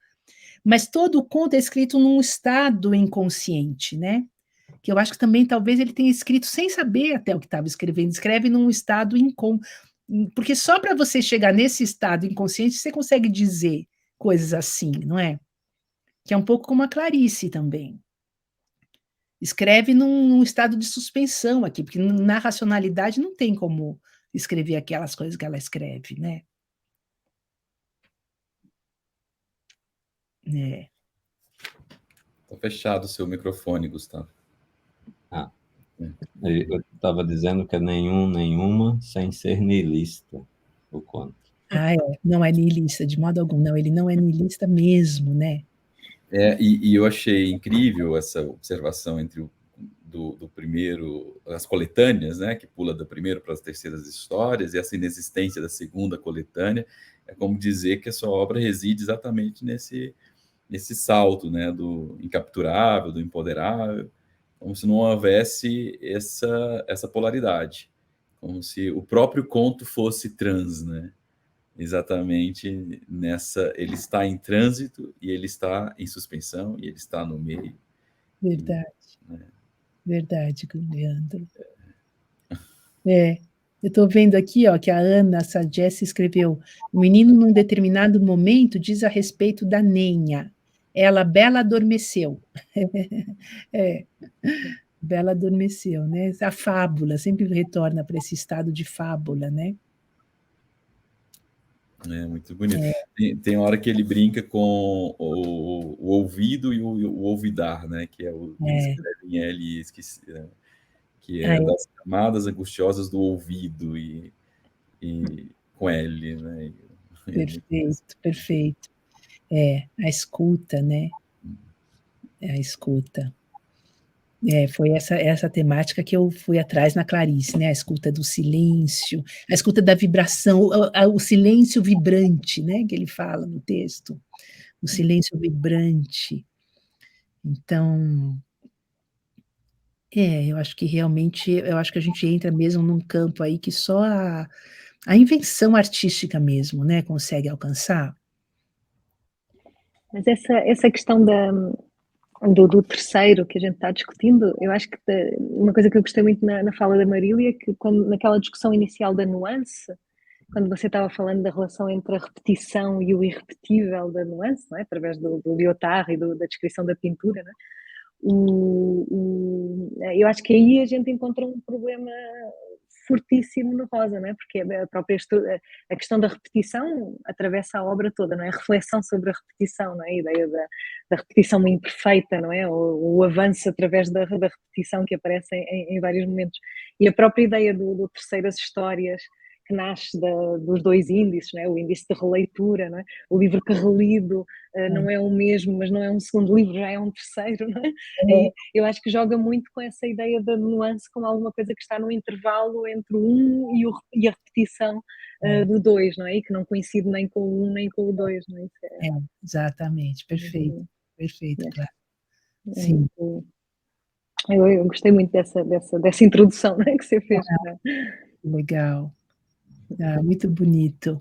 Mas todo o conto é escrito num estado inconsciente, né? Que eu acho que também talvez ele tenha escrito sem saber até o que estava escrevendo, escreve num estado porque só para você chegar nesse estado inconsciente você consegue dizer coisas assim, não é? Que é um pouco como a Clarice também. Escreve num estado de suspensão aqui, porque na racionalidade não tem como escrever aquelas coisas que ela escreve, né? É. Tá fechado o seu microfone, Gustavo. Eu estava dizendo que é nenhum, nenhuma, sem ser niilista, o conto. Não é niilista de modo algum, não, ele não é niilista mesmo, né? E eu achei incrível essa observação entre do primeiro, as coletâneas, né, que pula do primeiro para as terceiras histórias, e essa inexistência da segunda coletânea, é como dizer que a sua obra reside exatamente nesse salto, né, do incapturável, do empoderável, como se não houvesse essa polaridade, como se o próprio conto fosse trans, né? Exatamente nessa, ele está em trânsito e ele está em suspensão e ele está no meio. Verdade. Né? Verdade, Leandro. Eu estou vendo aqui, ó, que a Ana Sagesse escreveu: o menino, num determinado momento, diz a respeito da Nenha. Ela, Bela, adormeceu. Bela adormeceu, né? A fábula sempre retorna para esse estado de fábula, né? É muito bonito. Tem hora que ele brinca com o ouvido e o ouvidar, né? Que é o ele escreve em L, esqueci, que é das camadas angustiosas do ouvido e com L, né? Perfeito, perfeito. A escuta, né? A escuta. Foi essa temática que eu fui atrás na Clarice, né? A escuta do silêncio, a escuta da vibração, o silêncio vibrante, né? Que ele fala no texto, o silêncio vibrante. Então, eu acho que realmente, eu acho que a gente entra mesmo num campo aí que só a invenção artística mesmo, né? Consegue alcançar. Mas essa questão do terceiro que a gente está discutindo, eu acho que uma coisa que eu gostei muito na fala da Marília, que naquela discussão inicial da nuance, quando você estava falando da relação entre a repetição e o irrepetível da nuance, não é? Através do Lyotard e da descrição da pintura, não é? Eu acho que aí a gente encontra um problema fortíssimo no Rosa, não é? Porque a questão da repetição atravessa a obra toda, não é? A reflexão sobre a repetição, não é? A ideia da repetição imperfeita, não é? O avanço através da repetição que aparece em vários momentos. E a própria ideia do terceiras histórias, que nasce dos dois índices, não é? O índice de releitura, não é? O livro que relido não é o mesmo, mas não é um segundo livro, já é um terceiro, não é? E eu acho que joga muito com essa ideia da nuance como alguma coisa que está no intervalo entre o 1 e a repetição do 2, não é? E que não coincide nem com o 1 nem com o 2, não é? Exatamente, perfeito, É. claro. Sim. Eu gostei muito dessa introdução, né, que você fez. Legal. Muito bonito.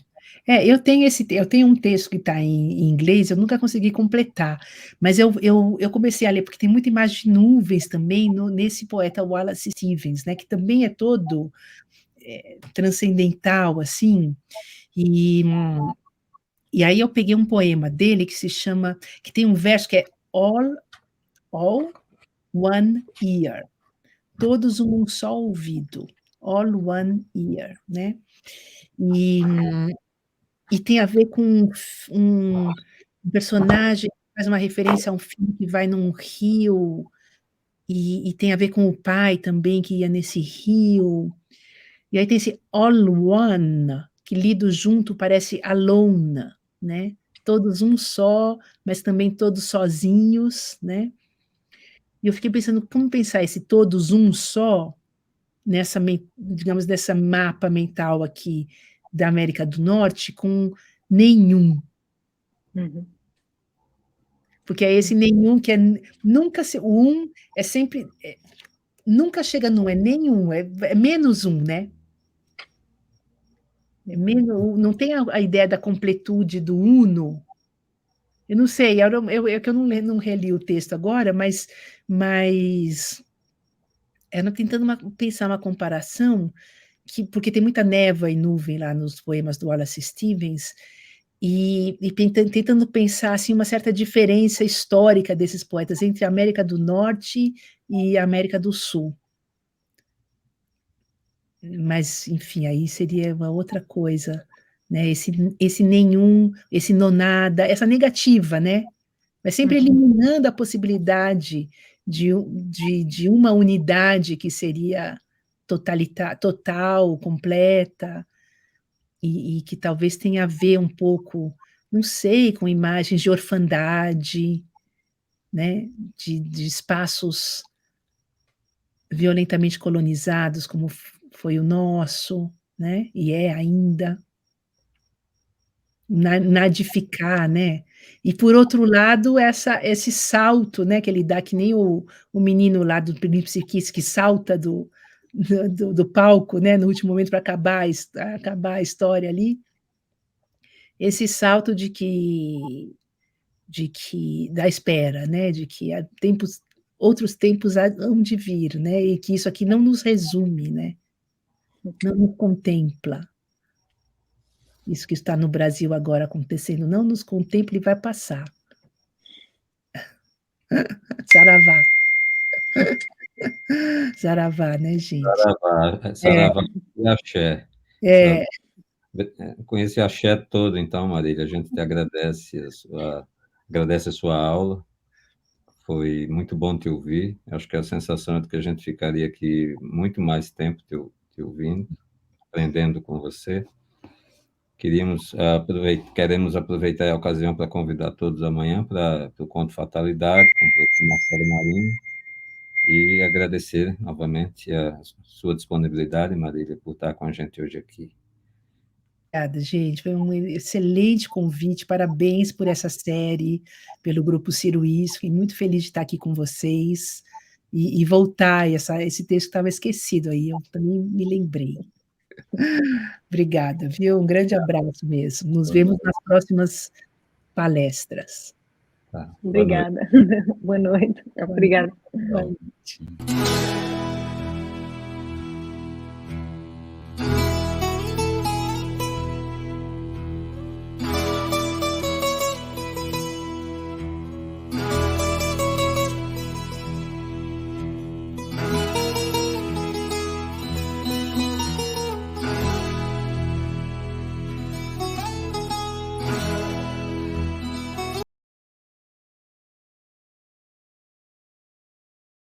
Eu tenho um texto que está em inglês, eu nunca consegui completar, mas eu comecei a ler, porque tem muita imagem de nuvens também nesse poeta Wallace Stevens, né, que também é todo transcendental, assim, e aí eu peguei um poema dele que tem um verso que é All One Ear, todos um só ouvido, All One Ear, né? E tem a ver com um personagem que faz uma referência a um filho que vai num rio, e tem a ver com o pai também, que ia nesse rio. E aí tem esse all one, que lido junto parece alone, né? Todos um só, mas também todos sozinhos, né? E eu fiquei pensando, como pensar esse todos um só, digamos, dessa mapa mental aqui da América do Norte, com nenhum. Porque é esse nenhum que nunca o um é sempre, nunca chega no é nenhum, é menos um, né? Não tem a ideia da completude do uno. Eu não sei, é que eu não reli o texto agora, mas eu tentando pensar uma comparação, porque tem muita névoa e nuvem lá nos poemas do Wallace Stevens, e tentando pensar assim, uma certa diferença histórica desses poetas entre a América do Norte e a América do Sul. Mas, enfim, aí seria uma outra coisa, né? Esse nenhum, esse nonada, essa negativa, né? Mas sempre eliminando a possibilidade de uma unidade que seria total, completa, e que talvez tenha a ver um pouco, não sei, com imagens de orfandade, né? De espaços violentamente colonizados, como foi o nosso, né? E é ainda nadificar, né? E por outro lado, esse salto, né, que ele dá, que nem o menino lá do Príncipe Kiss, que salta do palco, né, no último momento para acabar a história ali, esse salto de que da espera, né, de que há outros tempos hão de vir, né, e que isso aqui não nos resume, né, não nos contempla. Isso que está no Brasil agora acontecendo, não nos contempla e vai passar. Saravá. Saravá, né, gente? Saravá e axé. É. Conheci a axé todo, então, Marília. A gente te agradece a sua aula. Foi muito bom te ouvir. Acho que a sensação é de que a gente ficaria aqui muito mais tempo te ouvindo, aprendendo com você. Queremos aproveitar a ocasião para convidar todos amanhã para o Conto Fatalidade, com o professor Marcelo Marinho, e agradecer novamente a sua disponibilidade, Marília, por estar com a gente hoje aqui. Obrigada, gente. Foi um excelente convite. Parabéns por essa série, pelo Grupo Ciruís. Fiquei muito feliz de estar aqui com vocês e voltar esse texto que estava esquecido aí. Eu também me lembrei. Obrigada, viu? Um grande abraço mesmo. Nos vemos nas próximas palestras. Obrigada. Boa noite. Obrigada. Boa noite.